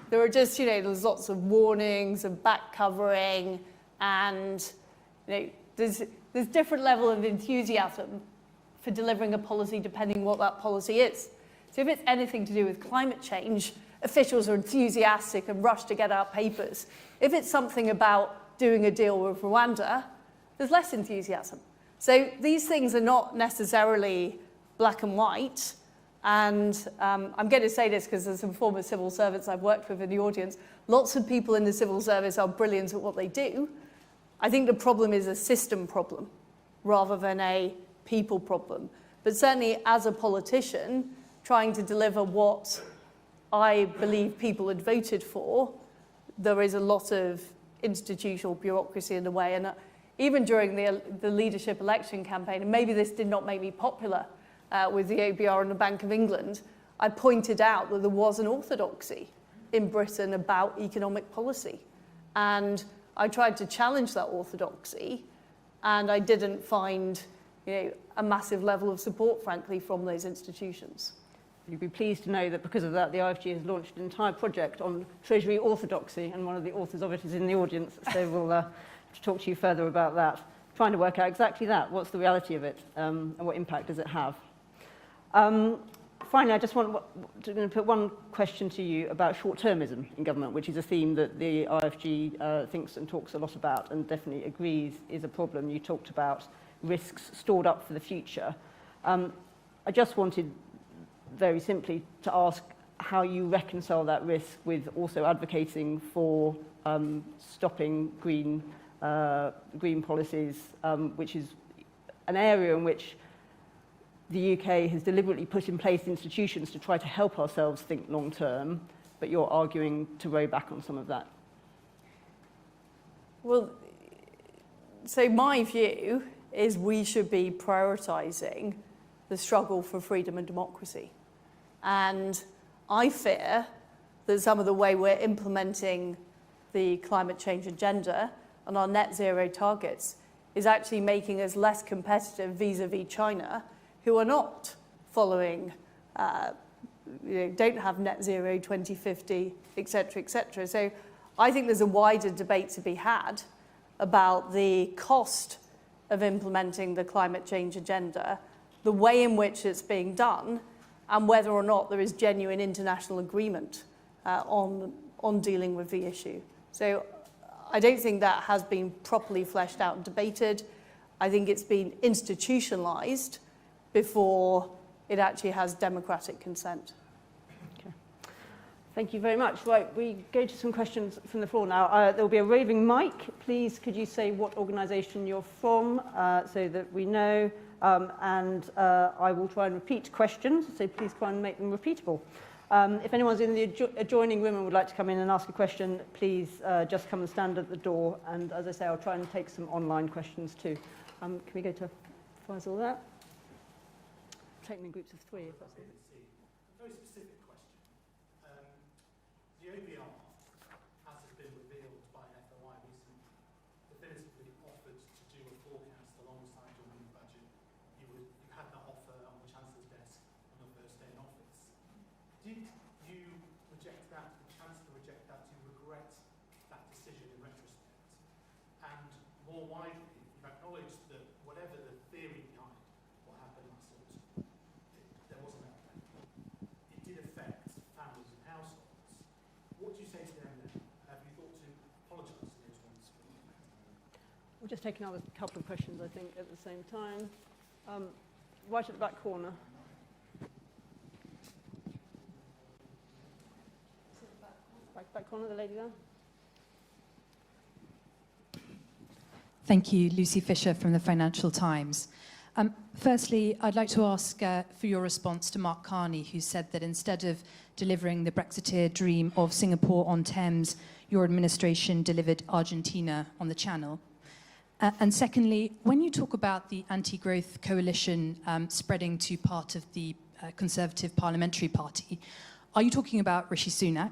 Speaker 3: There are just, there's lots of warnings and back covering, and there's different level of enthusiasm for delivering a policy depending what that policy is. So if it's anything to do with climate change, officials are enthusiastic and rush to get out papers. If it's something about doing a deal with Rwanda, there's less enthusiasm. So these things are not necessarily black and white. And I'm going to say this because there's some former civil servants I've worked with in the audience. Lots of people in the civil service are brilliant at what they do. I think the problem is a system problem rather than a people problem. But certainly as a politician, trying to deliver what I believe people had voted for, there is a lot of institutional bureaucracy in the way. And even during the leadership election campaign, and maybe this did not make me popular with the OBR and the Bank of England, I pointed out that there was an orthodoxy in Britain about economic policy. And I tried to challenge that orthodoxy, and I didn't find a massive level of support, frankly, from those institutions.
Speaker 1: You'd be pleased to know that because of that, the IFG has launched an entire project on Treasury orthodoxy, and one of the authors of it is in the audience, so we'll have to talk to you further about that, trying to work out exactly that. What's the reality of it, and what impact does it have? Finally, I just want to put one question to you about short-termism in government, which is a theme that the IFG thinks and talks a lot about and definitely agrees is a problem. You talked about risks stored up for the future. I just wanted very simply to ask how you reconcile that risk with also advocating for stopping green policies, which is an area in which the UK has deliberately put in place institutions to try to help ourselves think long term, but you're arguing to row back on some of that.
Speaker 3: Well, so my view is we should be prioritising the struggle for freedom and democracy. And I fear that some of the way we're implementing the climate change agenda and our net zero targets is actually making us less competitive vis-a-vis China, who are not following, don't have net zero 2050, et cetera, et cetera. So I think there's a wider debate to be had about the cost of implementing the climate change agenda, the way in which it's being done, and whether or not there is genuine international agreement on dealing with the issue. So I don't think that has been properly fleshed out and debated. I think it's been institutionalised before it actually has democratic consent.
Speaker 1: Okay. Thank you very much. Right, we go to some questions from the floor now. There will be a roving mic. Please, could you say what organisation you're from so that we know? And I will try and repeat questions, so please try and make them repeatable. If anyone's in the adjoining room and would like to come in and ask a question, please just come and stand at the door. And as I say, I'll try and take some online questions too. Can we go to Faisal there? Taking in groups of three, if that's okay.
Speaker 2: A very specific question. The OBR, as has been revealed by FOI recently, definitively offered to do a forecast alongside your mini budget. You had that offer on the Chancellor's desk on your first day in office. Did you reject that? Did the Chancellor reject that? Do you regret that decision in retrospect? And more widely, you've acknowledged that whatever the what do you say to them then? Have you thought to apologise to those ones?
Speaker 1: We'll just take another couple of questions, I think, at the same time. Right at the back corner. Back corner, the lady there.
Speaker 5: Thank you, Lucy Fisher from the Financial Times. Firstly, I'd like to ask for your response to Mark Carney, who said that instead of delivering the Brexiteer dream of Singapore-on-Thames, your administration delivered Argentina on the Channel. And secondly, when you talk about the anti-growth coalition spreading to part of the Conservative Parliamentary Party, are you talking about Rishi Sunak?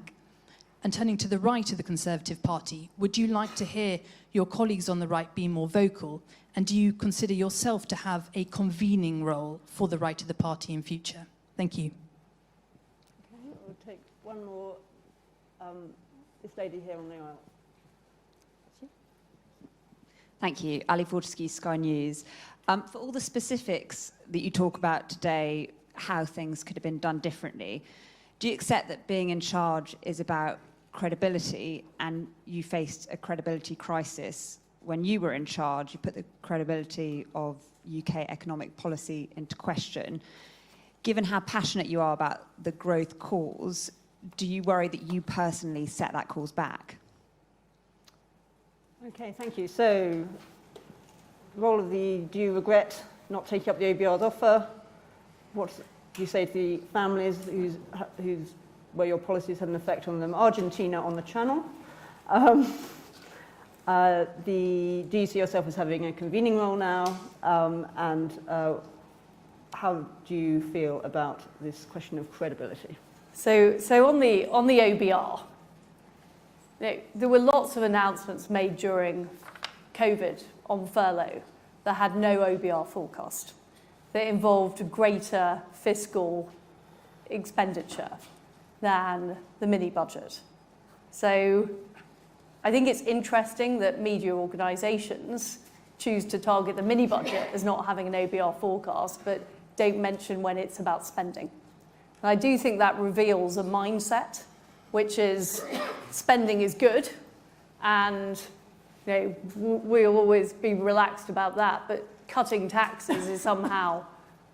Speaker 5: And turning to the right of the Conservative Party, would you like to hear your colleagues on the right be more vocal? And do you consider yourself to have a convening role for the right of the party in future? Thank you.
Speaker 1: Okay, we'll take one more. This lady here on the aisle.
Speaker 6: Thank you. Ali Fortescue, Sky News. For all the specifics that you talk about today, how things could have been done differently, do you accept that being in charge is about credibility, and you faced a credibility crisis when you were in charge? You put the credibility of UK economic policy into question. Given how passionate you are about the growth cause, do you worry that you personally set that cause back?
Speaker 1: Okay, thank you. So, role of do you regret not taking up the OBR's offer? What do you say to the families where your policies had an effect on them? Argentina on the Channel. Do you see yourself as having a convening role now? And how do you feel about this question of credibility?
Speaker 3: So on the OBR, there were lots of announcements made during COVID on furlough that had no OBR forecast, that involved greater fiscal expenditure than the mini budget. So I think it's interesting that media organisations choose to target the mini budget as not having an OBR forecast, but don't mention when it's about spending. And I do think that reveals a mindset, which is spending is good, and we'll always be relaxed about that, but cutting taxes is somehow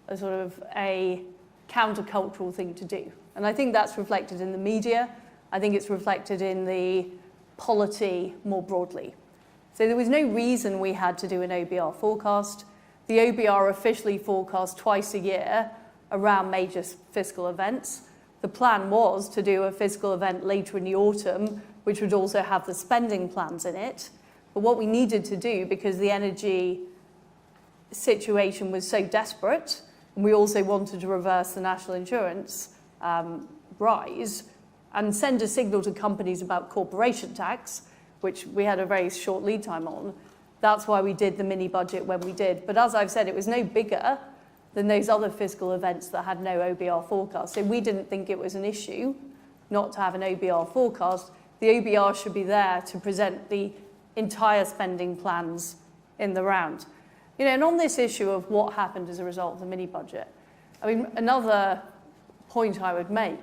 Speaker 3: a sort of a countercultural thing to do. And I think that's reflected in the media. I think it's reflected in the polity more broadly. So there was no reason we had to do an OBR forecast. The OBR officially forecast twice a year around major fiscal events. The plan was to do a fiscal event later in the autumn, which would also have the spending plans in it. But what we needed to do, because the energy situation was so desperate, and we also wanted to reverse the national insurance rise and send a signal to companies about corporation tax, which we had a very short lead time on. That's why we did the mini budget when we did. But as I've said, it was no bigger than those other fiscal events that had no OBR forecast. So we didn't think it was an issue not to have an OBR forecast. The OBR should be there to present the entire spending plans in the round. And on this issue of what happened as a result of the mini budget, I mean, another point I would make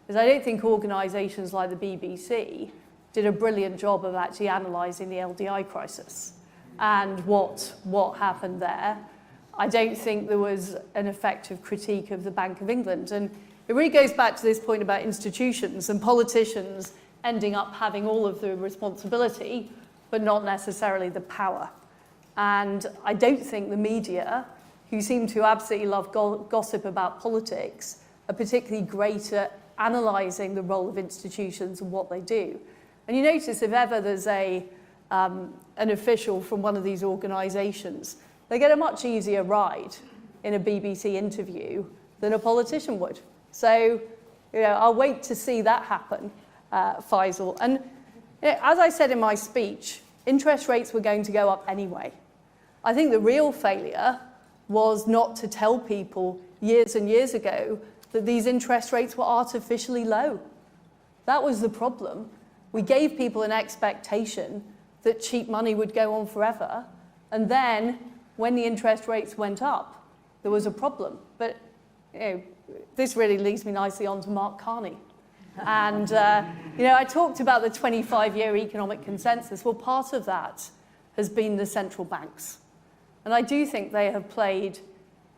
Speaker 3: is I don't think organisations like the BBC did a brilliant job of actually analysing the LDI crisis and what happened there. I don't think there was an effective critique of the Bank of England. And it really goes back to this point about institutions and politicians ending up having all of the responsibility, but not necessarily the power. And I don't think the media, who seem to absolutely love gossip about politics, are particularly great at analysing the role of institutions and what they do. And you notice if ever there's an official from one of these organisations, they get a much easier ride in a BBC interview than a politician would. So, I'll wait to see that happen, Faisal. And as I said in my speech, interest rates were going to go up anyway. I think the real failure was not to tell people years and years ago that these interest rates were artificially low. That was the problem. We gave people an expectation that cheap money would go on forever, and then when the interest rates went up, there was a problem. But this really leads me nicely on to Mark Carney. And, you know, I talked about the 25-year economic consensus. Well, part of that has been the central banks. And I do think they have played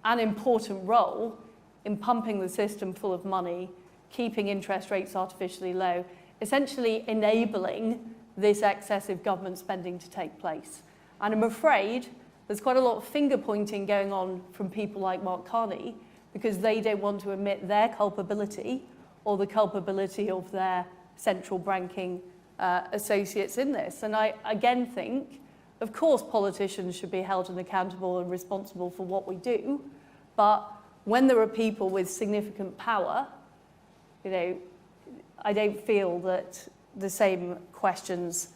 Speaker 3: an important role in pumping the system full of money, keeping interest rates artificially low, essentially enabling this excessive government spending to take place. And I'm afraid there's quite a lot of finger-pointing going on from people like Mark Carney because they don't want to admit their culpability or the culpability of their central banking associates in this. And I again think, of course, politicians should be held and accountable and responsible for what we do, but when there are people with significant power, you know, I don't feel that the same questions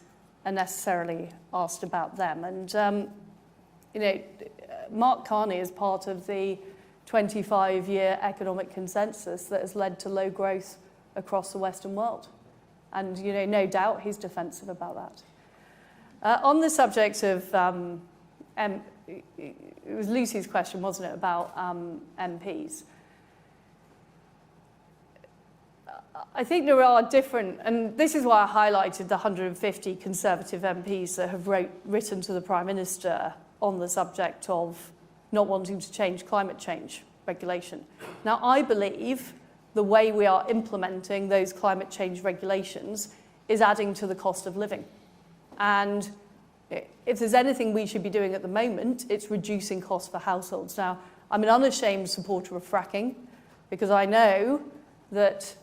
Speaker 3: are necessarily asked about them. And, you know, Mark Carney is part of the 25-year economic consensus that has led to low growth across the Western world. And, you know, no doubt he's defensive about that. On the subject of, it was Lucy's question, wasn't it, about MPs? I think there are different, and this is why I highlighted the 150 Conservative MPs that have written to the Prime Minister on the subject of not wanting to change climate change regulation. Now, I believe the way we are implementing those climate change regulations is adding to the cost of living. And if there's anything we should be doing at the moment, it's reducing costs for households. Now, I'm an unashamed supporter of fracking because I know that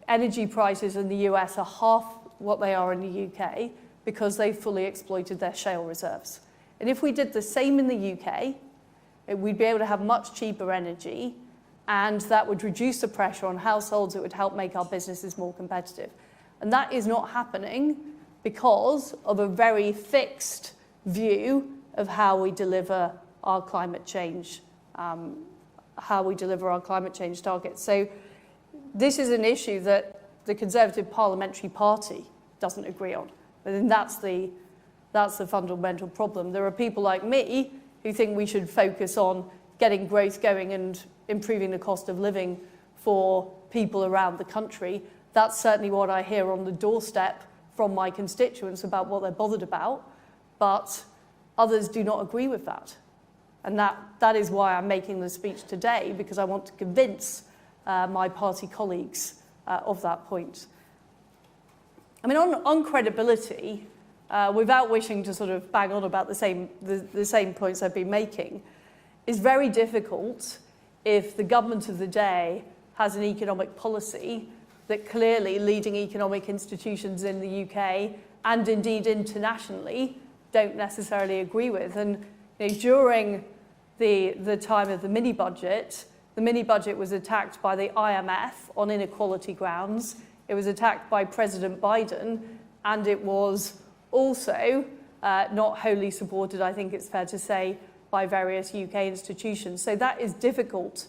Speaker 3: energy prices in the US are half what they are in the UK because they've fully exploited their shale reserves. And if we did the same in the UK, we'd be able to have much cheaper energy, and that would reduce the pressure on households. It would help make our businesses more competitive. And that is not happening because of a very fixed view of how we deliver our climate change, targets. So this is an issue that the Conservative Parliamentary Party doesn't agree on. And that's the fundamental problem. There are people like me who think we should focus on getting growth going and improving the cost of living for people around the country. That's certainly what I hear on the doorstep from my constituents about what they're bothered about, but others do not agree with that. And that is why I'm making the speech today, because I want to convince my party colleagues of that point. I mean, on credibility, without wishing to sort of bang on about the same points I've been making, is very difficult if the government of the day has an economic policy that clearly leading economic institutions in the UK and indeed internationally don't necessarily agree with. And you know, during the time of the mini-budget was attacked by the IMF on inequality grounds. It was attacked by President Biden, and it was also not wholly supported, I think it's fair to say, by various UK institutions. So that is difficult,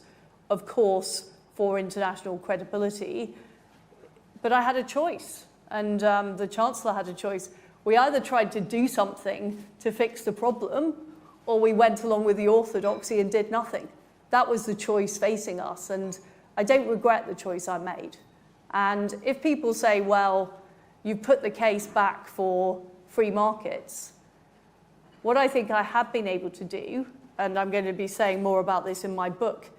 Speaker 3: of course, for international credibility. But I had a choice, and the Chancellor had a choice. We either tried to do something to fix the problem, or we went along with the orthodoxy and did nothing. That was the choice facing us, and I don't regret the choice I made. And if people say, well, you put the case back for free markets, what I think I have been able to do, and I'm going to be saying more about this in my book,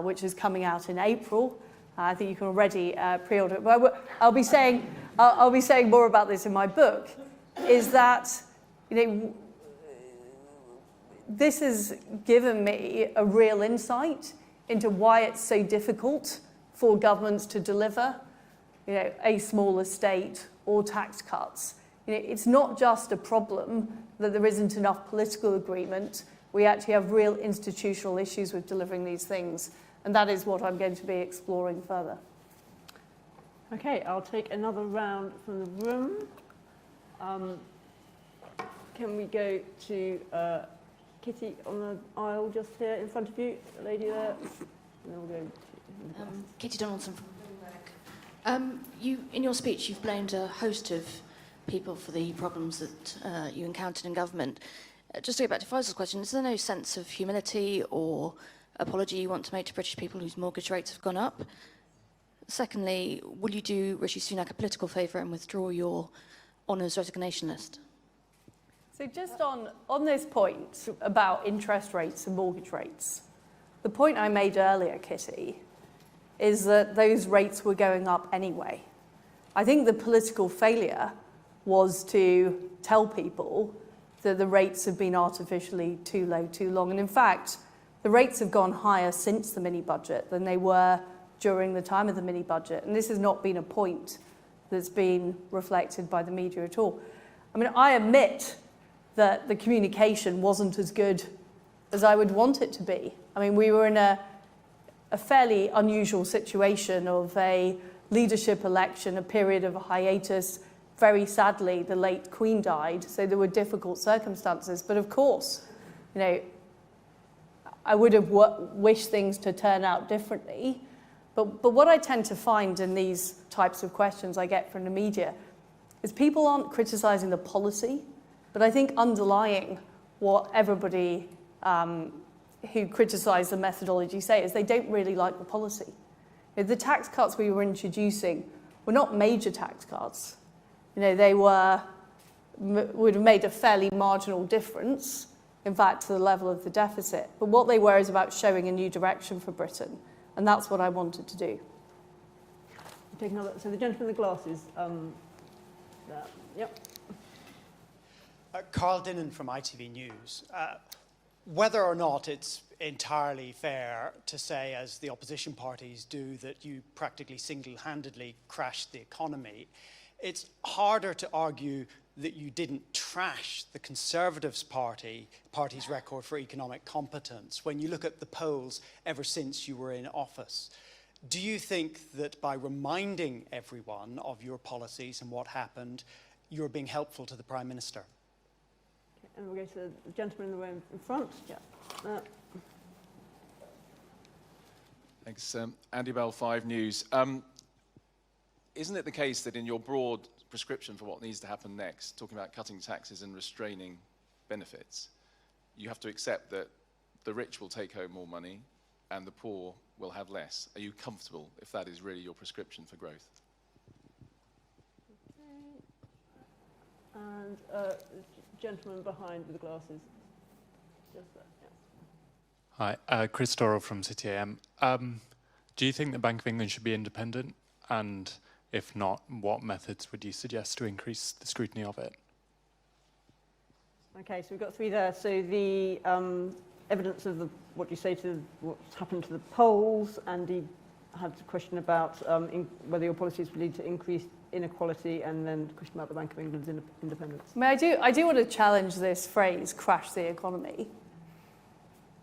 Speaker 3: which is coming out in April. I think you can already pre-order it, but I'll be saying more about this in my book, is that, you know, this has given me a real insight into why it's so difficult for governments to deliver, you know, a smaller state or tax cuts. You know, it's not just a problem that there isn't enough political agreement. We actually have real institutional issues with delivering these things, and that is what I'm going to be exploring further.
Speaker 1: Okay, I'll take another round from the room. Can we go to Kitty on the aisle just here in front of you, the lady there? And then we'll go to
Speaker 7: Kitty Donaldson from Bloomberg. In your speech, you've blamed a host of people for the problems that you encountered in government. Just to get back to Faisal's question, is there no sense of humility or apology you want to make to British people whose mortgage rates have gone up? Secondly, will you do Rishi Sunak a political favour and withdraw your honours resignation list?
Speaker 3: So just on this point about interest rates and mortgage rates, the point I made earlier, Kitty, is that those rates were going up anyway. I think the political failure was to tell people that the rates have been artificially too low too long. And in fact, the rates have gone higher since the mini-budget than they were during the time of the mini-budget. And this has not been a point that's been reflected by the media at all. I mean, I admit that the communication wasn't as good as I would want it to be. I mean, we were in a fairly unusual situation of a leadership election, a period of a hiatus. Very sadly, the late Queen died, so there were difficult circumstances. But of course, you know, I would have wished things to turn out differently. But what I tend to find in these types of questions I get from the media is people aren't criticising the policy, but I think underlying what everybody who criticise the methodology say is they don't really like the policy. You know, the tax cuts we were introducing were not major tax cuts. You know, they would have made a fairly marginal difference, in fact, to the level of the deficit. But what they were is about showing a new direction for Britain, and that's what I wanted to do.
Speaker 1: Take another. So the gentleman in the glasses. Yep.
Speaker 8: Carl Dinnan from ITV News. Whether or not it's entirely fair to say, as the opposition parties do, that you practically single-handedly crashed the economy, it's harder to argue that you didn't trash the Conservative Party's record for economic competence when you look at the polls ever since you were in office. Do you think that by reminding everyone of your policies and what happened, you're being helpful to the Prime Minister?
Speaker 1: Okay, and we'll go to the gentleman in the room in front. Yeah.
Speaker 9: Thanks. Andy Bell, 5 News. Isn't it the case that in your broad prescription for what needs to happen next, talking about cutting taxes and restraining benefits, you have to accept that the rich will take home more money and the poor will have less? Are you comfortable if that is really your prescription for growth?
Speaker 1: Okay. And gentleman behind with the glasses. Just there, yeah.
Speaker 10: Hi, Chris Dorrell from City AM. Do you think the Bank of England should be independent? And if not, what methods would you suggest to increase the scrutiny of it?
Speaker 1: Okay, so we've got 3 there. So the evidence of what you say to what's happened to the polls. Andy had a question about whether your policies would lead to increased inequality, and then a question about the Bank of England's independence.
Speaker 3: I mean, I do want to challenge this phrase, crash the economy.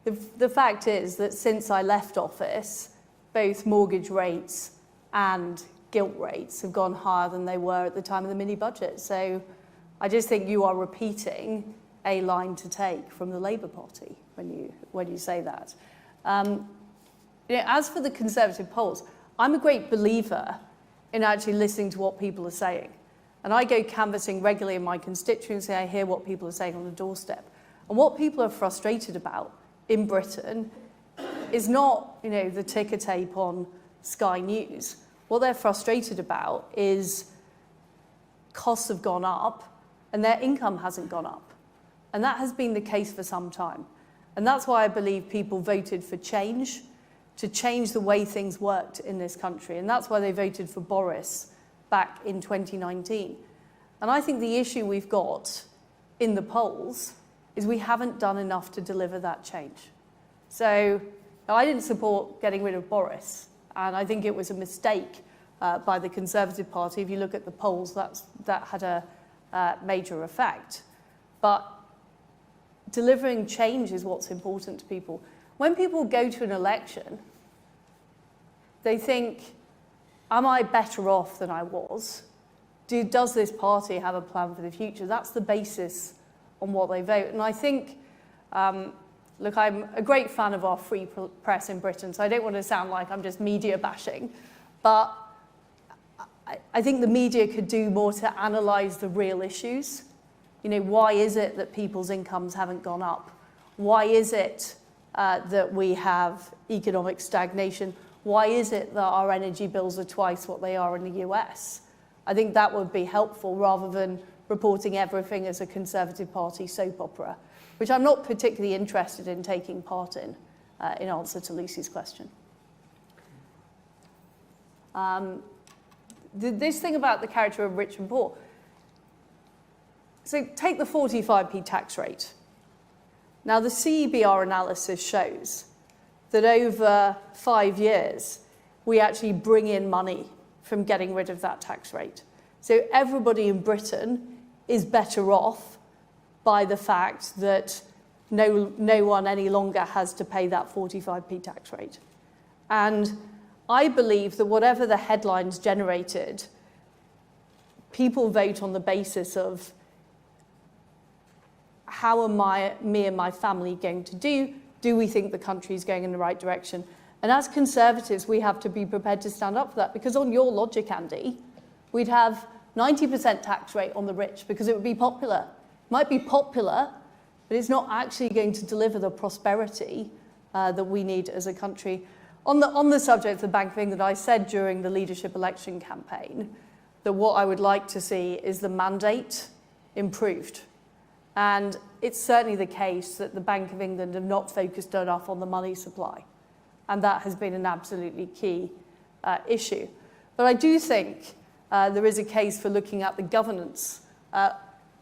Speaker 3: The fact is that since I left office, both mortgage rates and gilt rates have gone higher than they were at the time of the mini-budget. So I just think you are repeating a line to take from the Labour Party when you say that. You know, as for the Conservative polls, I'm a great believer in actually listening to what people are saying. And I go canvassing regularly in my constituency. I hear what people are saying on the doorstep. And what people are frustrated about in Britain is not, you know, the ticker tape on Sky News. What they're frustrated about is costs have gone up and their income hasn't gone up. And that has been the case for some time. And that's why I believe people voted for change, to change the way things worked in this country. And that's why they voted for Boris back in 2019. And I think the issue we've got in the polls is we haven't done enough to deliver that change. So I didn't support getting rid of Boris. And I think it was a mistake by the Conservative Party. If you look at the polls, that had a major effect. But delivering change is what's important to people. When people go to an election, they think, am I better off than I was? Does this party have a plan for the future? That's the basis on what they vote. And I think, look, I'm a great fan of our free press in Britain, so I don't want to sound like I'm just media bashing, but I think the media could do more to analyse the real issues. You know, why is it that people's incomes haven't gone up? Why is it that we have economic stagnation? why is it that our energy bills are twice what they are in the US? I think that would be helpful rather than reporting everything as a Conservative Party soap opera, which I'm not particularly interested in taking part in answer to Lucy's question. This thing about the character of rich and poor. So take the 45p tax rate. Now the CEBR analysis shows that over 5 years, we actually bring in money from getting rid of that tax rate. So everybody in Britain is better off by the fact that no one any longer has to pay that 45p tax rate. And I believe that whatever the headlines generated, people vote on the basis of how am me and my family going to do? Do we think the country is going in the right direction? And as Conservatives, we have to be prepared to stand up for that, because on your logic, Andy, we'd have 90% tax rate on the rich because it would be popular. It might be popular, but it's not actually going to deliver the prosperity that we need as a country. On the subject of the Bank of England, I said during the leadership election campaign that what I would like to see is the mandate improved. And it's certainly the case that the Bank of England have not focused enough on the money supply. And that has been an absolutely key issue. But I do think there is a case for looking at the governance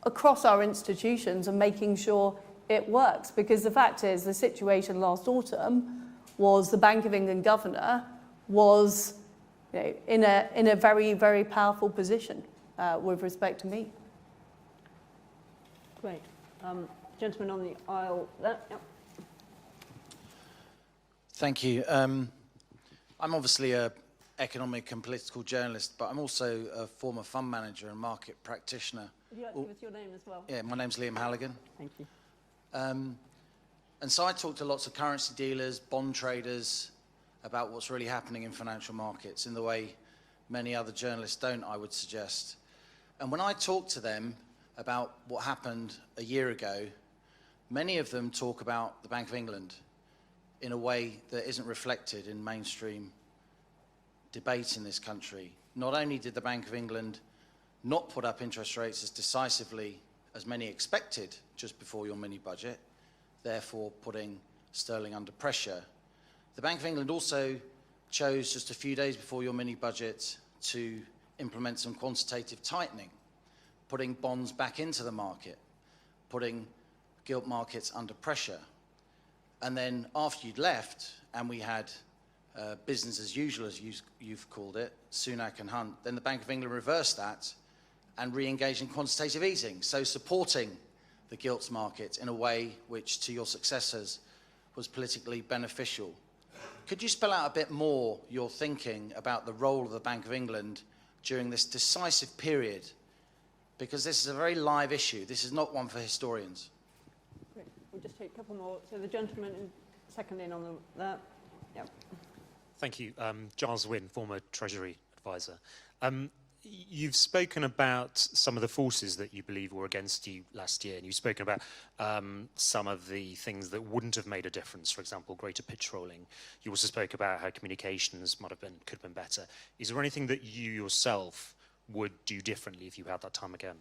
Speaker 3: across our institutions and making sure it works. Because the fact is, the situation last autumn was the Bank of England governor was in a very, very powerful position with respect to me.
Speaker 1: Great. Gentleman on the aisle there. Yep.
Speaker 11: Thank you. I'm obviously an economic and political journalist, but I'm also a former fund manager and market practitioner.
Speaker 1: Would you like to give us your name as well?
Speaker 11: Yeah, my name's Liam Halligan.
Speaker 1: Thank you.
Speaker 11: And so I talk to lots of currency dealers, bond traders, about what's really happening in financial markets in the way many other journalists don't, I would suggest. And when I talk to them about what happened a year ago, many of them talk about the Bank of England in a way that isn't reflected in mainstream debate in this country. Not only did the Bank of England not put up interest rates as decisively as many expected just before your mini-budget, therefore putting sterling under pressure, the Bank of England also chose just a few days before your mini-budget to implement some quantitative tightening, putting bonds back into the market, putting gilt markets under pressure. And then after you'd left, and we had business as usual, as you've called it, Sunak and Hunt, then the Bank of England reversed that and re-engaged in quantitative easing, so supporting the gilts market in a way which, to your successors, was politically beneficial. Could you spell out a bit more your thinking about the role of the Bank of England during this decisive period? Because this is a very live issue. This is not one for historians.
Speaker 1: Great. We'll just take a couple more. So the gentleman second in on that. Yep.
Speaker 12: Thank you. Giles Wynne, former Treasury advisor. You've spoken about some of the forces that you believe were against you last year, and you've spoken about some of the things that wouldn't have made a difference, for example, greater pitch rolling. You also spoke about how communications could have been better. Is there anything that you yourself would do differently if you had that time again?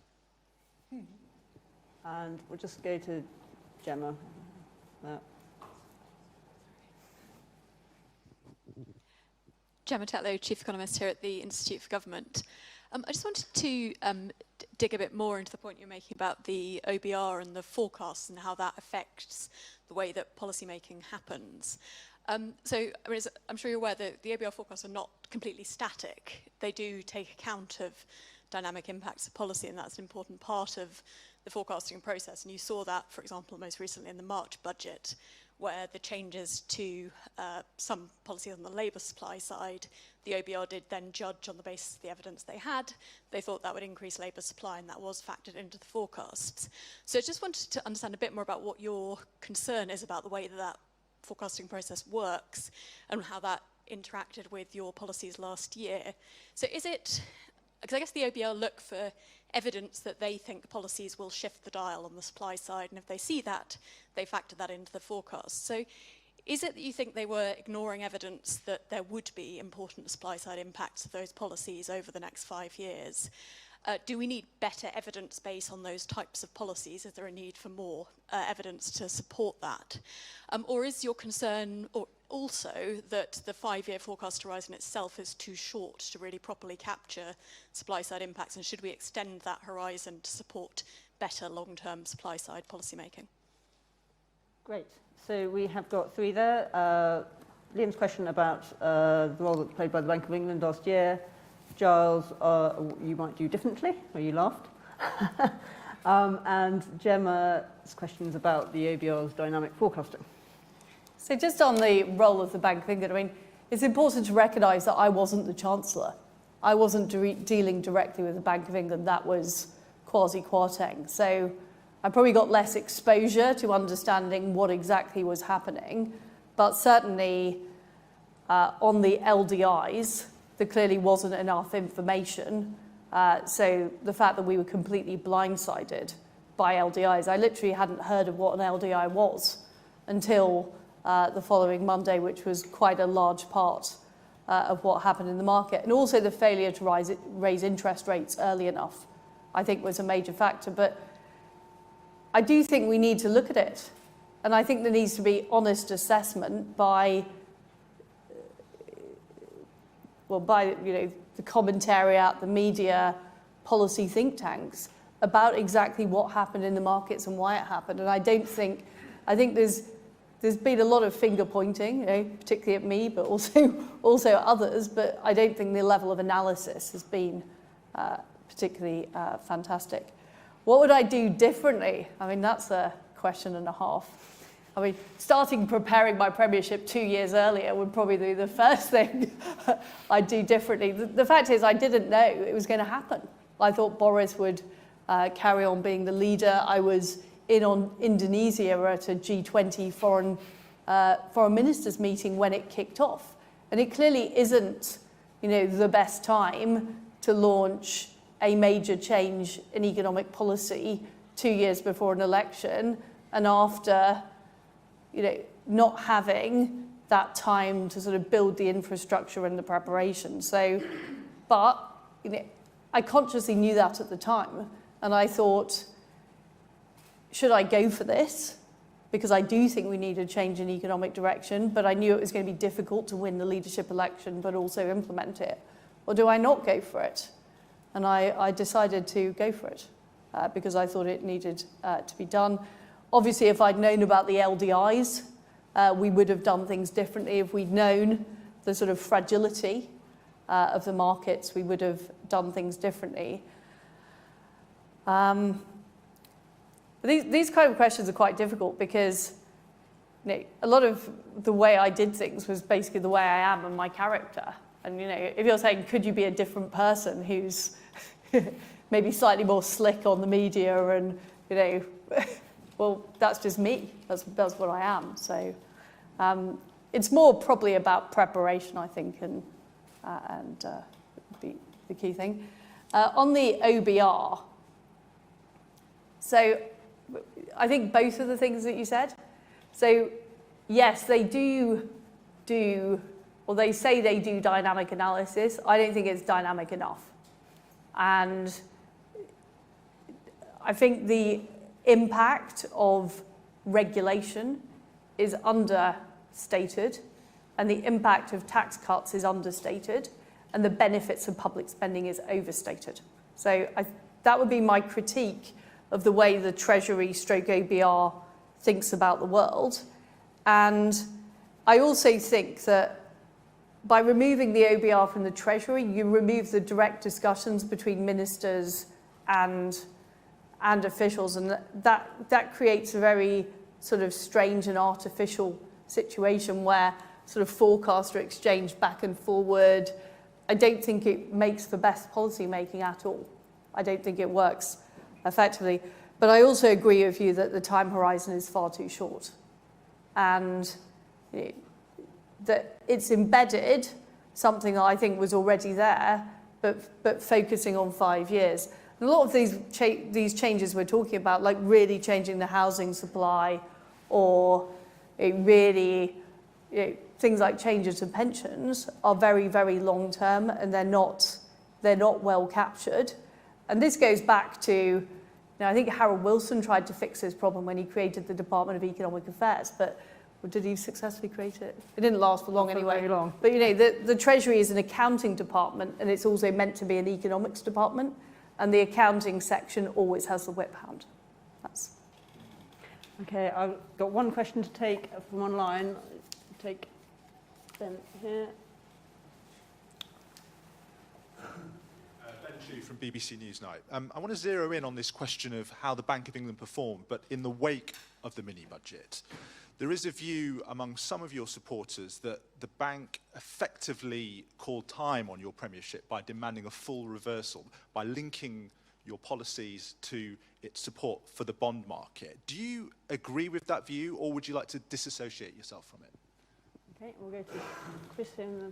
Speaker 1: And we'll just go to Gemma.
Speaker 13: Gemma Tetlow, Chief Economist here at the Institute for Government. I just wanted to dig a bit more into the point you're making about the OBR and the forecasts and how that affects the way that policy making happens. So, I mean, I'm sure you're aware that the OBR forecasts are not completely static. They do take account of dynamic impacts of policy, and that's an important part of the forecasting process. And you saw that, for example, most recently in the March budget, where the changes to some policies on the labour supply side, the OBR did then judge on the basis of the evidence they had. They thought that would increase labour supply, and that was factored into the forecasts. So I just wanted to understand a bit more about what your concern is about the way that that forecasting process works and how that interacted with your policies last year. So is it, because I guess the OBR look for evidence that they think policies will shift the dial on the supply side, and if they see that, they factor that into the forecast. So Is it that you think they were ignoring evidence that there would be important supply-side impacts of those policies over the next 5 years? Do we need better evidence base on those types of policies? Is there a need for more evidence to support that? Or is your concern also that the 5-year forecast horizon itself is too short to really properly capture supply-side impacts, and should we extend that horizon to support better long-term supply-side policymaking?
Speaker 1: Great. So we have got three there. Liam's question about the role that played by the Bank of England last year. Giles, you might do differently, or you laughed. And Gemma's questions about the OBR's dynamic forecasting.
Speaker 3: So just on the role of the Bank of England, I mean, it's important to recognise that I wasn't the Chancellor. I wasn't dealing directly with the Bank of England. That was Kwasi Kwarteng. So I probably got less exposure to understanding what exactly was happening. But certainly on the LDIs, there clearly wasn't enough information. So the fact that we were completely blindsided by LDIs, I literally hadn't heard of what an LDI was until the following Monday, which was quite a large part of what happened in the market. And also the failure to raise interest rates early enough, I think, was a major factor. But I do think we need to look at it. And I think there needs to be honest assessment by the commentariat, the media, policy think tanks about exactly what happened in the markets and why it happened. And I think there's been a lot of finger pointing, particularly at me, but also others. But I don't think the level of analysis has been particularly fantastic. What would I do differently? I mean, that's a question and a half. I mean, preparing my premiership 2 years earlier would probably be the first thing I'd do differently. The fact is, I didn't know it was going to happen. I thought Boris would carry on being the leader. I was in Indonesia at a G20 foreign ministers meeting when it kicked off. And it clearly isn't, the best time to launch a major change in economic policy 2 years before an election and after not having that time to sort of build the infrastructure and the preparation. But I consciously knew that at the time, and I thought, should I go for this? Because I do think we need a change in economic direction, but I knew it was going to be difficult to win the leadership election, but also implement it. Or do I not go for it? And I decided to go for it because I thought it needed to be done. Obviously, if I'd known about the LDIs, we would have done things differently. If we'd known the sort of fragility of the markets, we would have done things differently. These kind of questions are quite difficult because a lot of the way I did things was basically the way I am and my character. And if you're saying, could you be a different person who's maybe slightly more slick on the media and well, that's just me. That's what I am. So it's more probably about preparation, I think, and the key thing. On the OBR, so I think both of the things that you said. So yes, they do, or they say they do dynamic analysis. I don't think it's dynamic enough. And I think the impact of regulation is understated, and the impact of tax cuts is understated, and the benefits of public spending is overstated. So that would be my critique of the way the Treasury / OBR thinks about the world. And I also think that by removing the OBR from the Treasury, you remove the direct discussions between ministers and officials, and that creates a very sort of strange and artificial situation where sort of forecasts are exchanged back and forward. I don't think it makes the best policy making at all. I don't think it works effectively. But I also agree with you that the time horizon is far too short, and that it's embedded something that I think was already there, but focusing on 5 years. And a lot of these changes we're talking about, like really changing the housing supply or really things like changes to pensions are very, very long term, and they're not well captured. And this goes back to, I think Harold Wilson tried to fix this problem when he created the Department of Economic Affairs, but did he successfully create it? It didn't last for long anyway.
Speaker 1: Very long.
Speaker 3: But the Treasury is an accounting department, and it's also meant to be an economics department, and the accounting section always has the whip hand.
Speaker 1: Okay, I've got one question to take from online. Take Ben here.
Speaker 14: Ben Chu from BBC Newsnight. I want to zero in on this question of how the Bank of England performed, but in the wake of the mini-budget. There is a view among some of your supporters that the bank effectively called time on your premiership by demanding a full reversal, by linking your policies to its support for the bond market. Do you agree with that view, or would you like to disassociate yourself from it?
Speaker 1: Okay, we'll go to Chris here.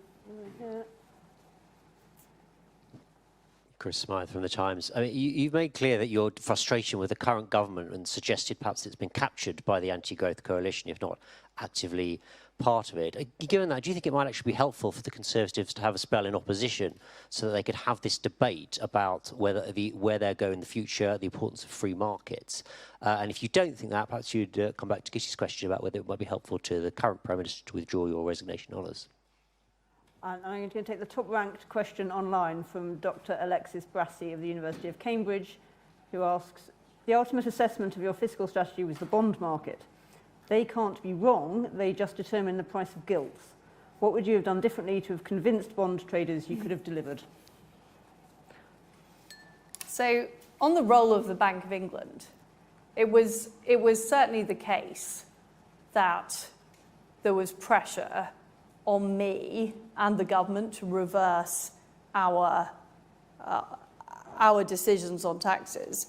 Speaker 15: Chris Smythe from The Times. I mean, you've made clear that your frustration with the current government and suggested perhaps it's been captured by the anti-growth coalition, if not actively part of it. Given that, do you think it might actually be helpful for the Conservatives to have a spell in opposition so that they could have this debate about where they're going in the future, the importance of free markets? And if you don't think that, perhaps you'd come back to Gissy's question about whether it might be helpful to the current Prime Minister to withdraw your resignation honours.
Speaker 1: And I'm going to take the top-ranked question online from Dr. Alexis Brassey of the University of Cambridge, who asks, the ultimate assessment of your fiscal strategy was the bond market. They can't be wrong, they just determine the price of gilts. What would you have done differently to have convinced bond traders you could have delivered?
Speaker 3: So, on the role of the Bank of England, it was certainly the case that there was pressure on me and the government to reverse our decisions on taxes.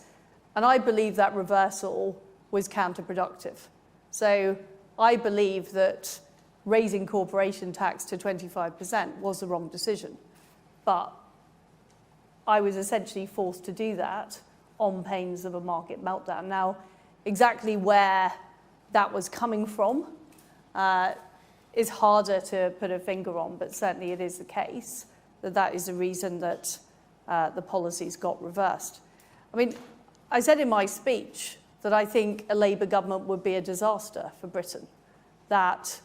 Speaker 3: And I believe that reversal was counterproductive. So I believe that raising corporation tax to 25% was the wrong decision. But I was essentially forced to do that on pains of a market meltdown. Now, exactly where that was coming from is harder to put a finger on, but certainly it is the case that is the reason that the policies got reversed. I mean, I said in my speech that I think a Labour government would be a disaster for Britain, that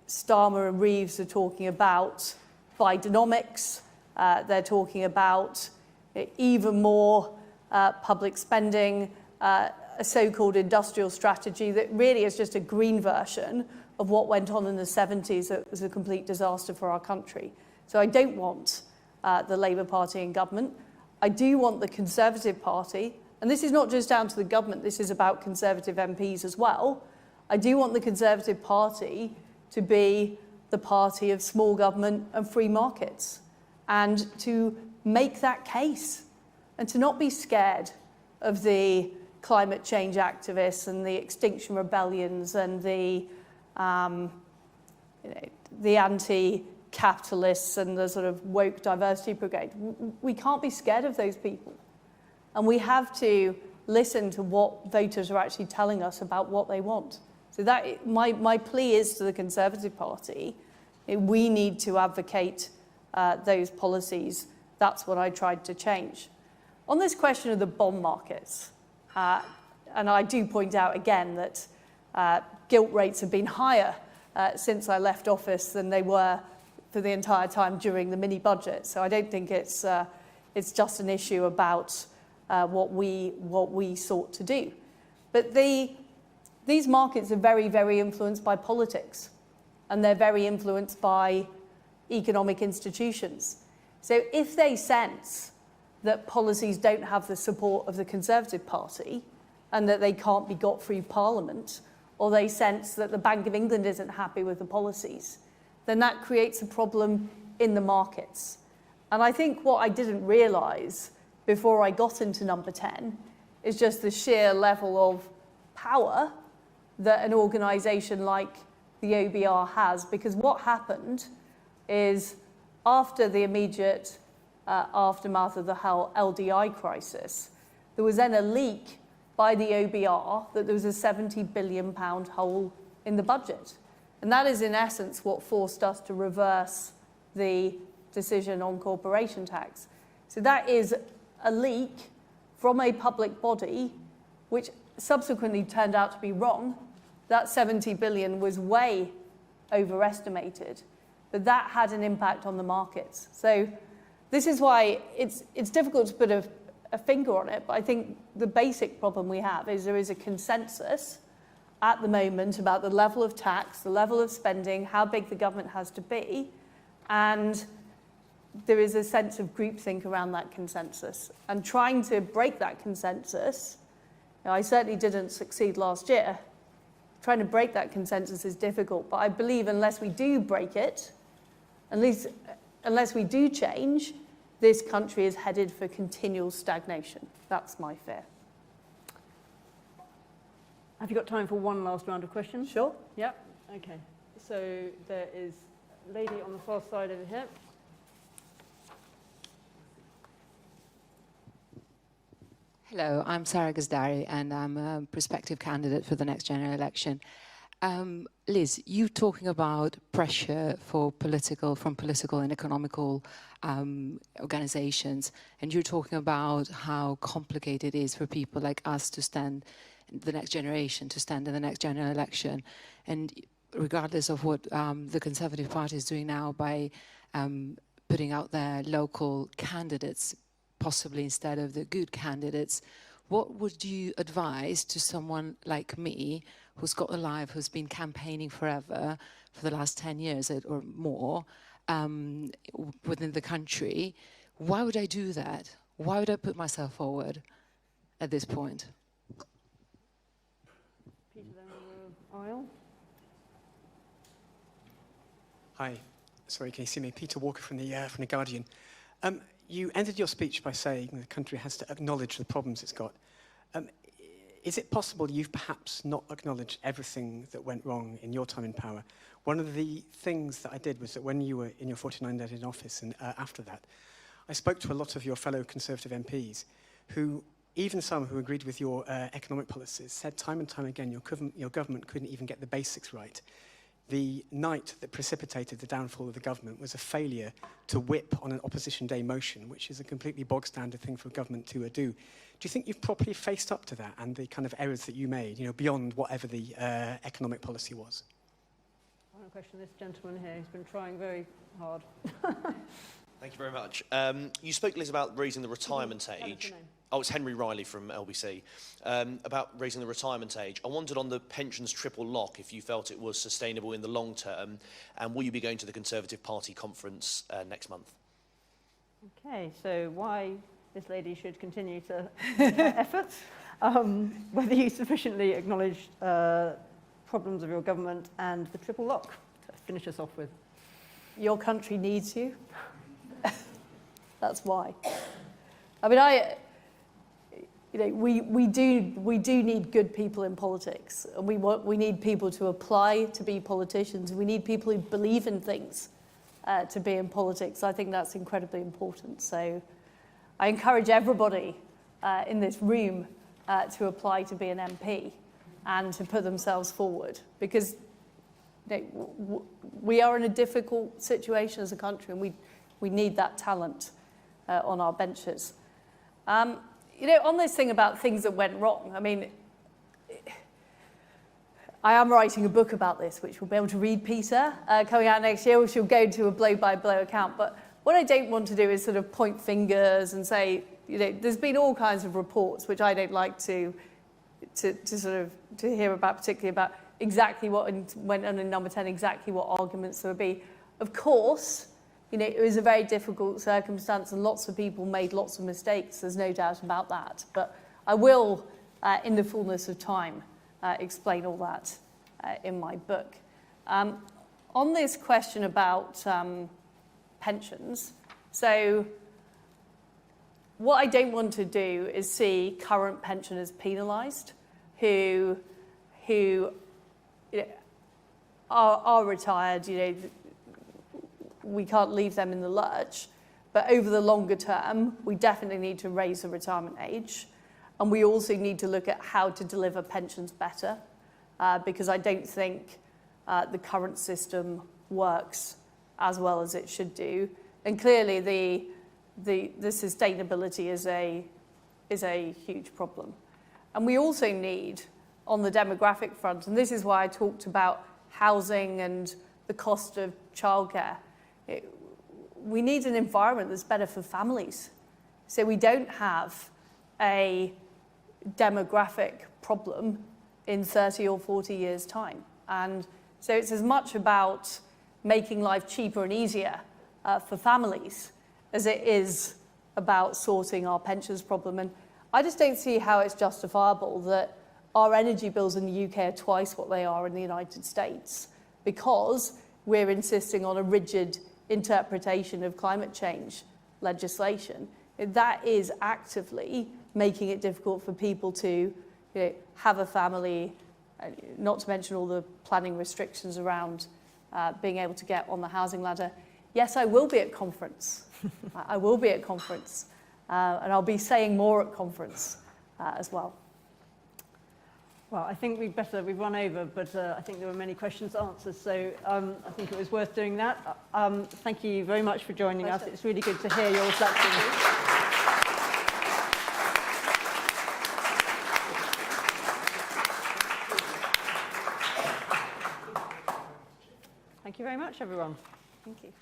Speaker 3: Starmer and Reeves are talking about Bidenomics, they're talking about even more public spending, a so-called industrial strategy that really is just a green version of what went on in the 70s that was a complete disaster for our country. So I don't want the Labour Party in government. I do want the Conservative Party, and this is not just down to the government, this is about Conservative MPs as well. I do want the Conservative Party to be the party of small government and free markets, and to make that case, and to not be scared of the climate change activists and the Extinction Rebellions and the anti-capitalists and the sort of woke diversity brigade. We can't be scared of those people. And we have to listen to what voters are actually telling us about what they want. So that my plea is to the Conservative Party, we need to advocate those policies. That's what I tried to change. On this question of the bond markets, and I do point out again that gilt rates have been higher since I left office than they were for the entire time during the mini-budget. So I don't think it's just an issue about what we sought to do. But these markets are very, very influenced by politics, and they're very influenced by economic institutions. So if they sense that policies don't have the support of the Conservative Party and that they can't be got through Parliament, or they sense that the Bank of England isn't happy with the policies, then that creates a problem in the markets. And I think what I didn't realise before I got into number 10 is just the sheer level of power that an organisation like the OBR has. Because what happened is, after the immediate aftermath of the whole LDI crisis, there was then a leak by the OBR that there was a £70 billion hole in the budget. And that is in essence what forced us to reverse the decision on corporation tax. So that is a leak from a public body, which subsequently turned out to be wrong. That 70 billion was way overestimated, but that had an impact on the markets. So this is why it's difficult to put a finger on it, but I think the basic problem we have is there is a consensus at the moment about the level of tax, the level of spending, how big the government has to be, and there is a sense of groupthink around that consensus. And trying to break that consensus, I certainly didn't succeed last year. Trying to break that consensus is difficult, but I believe unless we do break it, unless we do change, this country is headed for continual stagnation. That's my fear.
Speaker 1: Have you got time for one last round of questions?
Speaker 3: Sure.
Speaker 1: Yep. Okay. So there is a lady on the far side over here.
Speaker 16: Hello, I'm Sarah Gazdari, and I'm a prospective candidate for the next general election. Liz, you talking about pressure from political and economical organizations, and you're talking about how complicated it is for people like us to stand in the next generation, to stand in the next general election. And regardless of what the Conservative Party is doing now by putting out their local candidates, possibly instead of the good candidates, what would you advise to someone like me who's got a life, who's been campaigning forever for the last 10 years or more within the country? Why would I do that? Why would I put myself forward at this point?
Speaker 1: Peter, down the aisle.
Speaker 17: Hi, sorry, can you see me? Peter Walker from the Guardian. You ended your speech by saying the country has to acknowledge the problems it's got. Is it possible you've perhaps not acknowledged everything that went wrong in your time in power? One of the things that I did was that when you were in your 49 days in office and after that, I spoke to a lot of your fellow Conservative MPs who, even some who agreed with your economic policies, said time and time again your government couldn't even get the basics right. The night that precipitated the downfall of the government was a failure to whip on an opposition day motion, which is a completely bog-standard thing for a government to do. Do you think you've properly faced up to that and the kind of errors that you made, beyond whatever the economic policy was?
Speaker 1: Final question, this gentleman here who's been trying very hard.
Speaker 18: Thank you very much. You spoke, Liz, about raising the retirement age. Oh, it's Henry Riley from LBC. About raising the retirement age. I wondered on the pensions triple lock if you felt it was sustainable in the long term, and will you be going to the Conservative Party conference next month?
Speaker 1: Okay, so why this lady should continue to efforts, whether you sufficiently acknowledge problems of your government and the triple lock to finish us off with.
Speaker 3: Your country needs you. That's why. I mean, we do need good people in politics, and we need people to apply to be politicians. We need people who believe in things to be in politics. I think that's incredibly important. So I encourage everybody in this room to apply to be an MP and to put themselves forward, because we are in a difficult situation as a country, and we need that talent on our benches. On this thing about things that went wrong, I mean, I am writing a book about this, which we'll be able to read, Peter, coming out next year, which will go to a blow-by-blow account. But what I don't want to do is sort of point fingers and say, there's been all kinds of reports, which I don't like to hear about, particularly about exactly what went on in Number 10, exactly what arguments there would be. Of course, it was a very difficult circumstance, and lots of people made lots of mistakes. There's no doubt about that. But I will, in the fullness of time, explain all that in my book. On this question about pensions, so what I don't want to do is see current pensioners penalised who are retired. We can't leave them in the lurch. But over the longer term, we definitely need to raise the retirement age. And we also need to look at how to deliver pensions better, because I don't think the current system works as well as it should do. And clearly the sustainability is a huge problem. And we also need, on the demographic front, and this is why I talked about housing and the cost of childcare, we need an environment that's better for families. So we don't have a demographic problem in 30 or 40 years' time. And so it's as much about making life cheaper and easier for families as it is about sorting our pensions problem. And I just don't see how it's justifiable that our energy bills in the UK are twice what they are in the United States because we're insisting on a rigid interpretation of climate change legislation. That is actively making it difficult for people to have a family, not to mention all the planning restrictions around being able to get on the housing ladder. Yes, I will be at conference. I will be at conference. And I'll be saying more at conference as well.
Speaker 1: Well, I think we've run over, but I think there were many questions answered, so I think it was worth doing that. Thank you very much for joining us. It's really good to hear your reflections. Thank you very much, everyone.
Speaker 3: Thank you.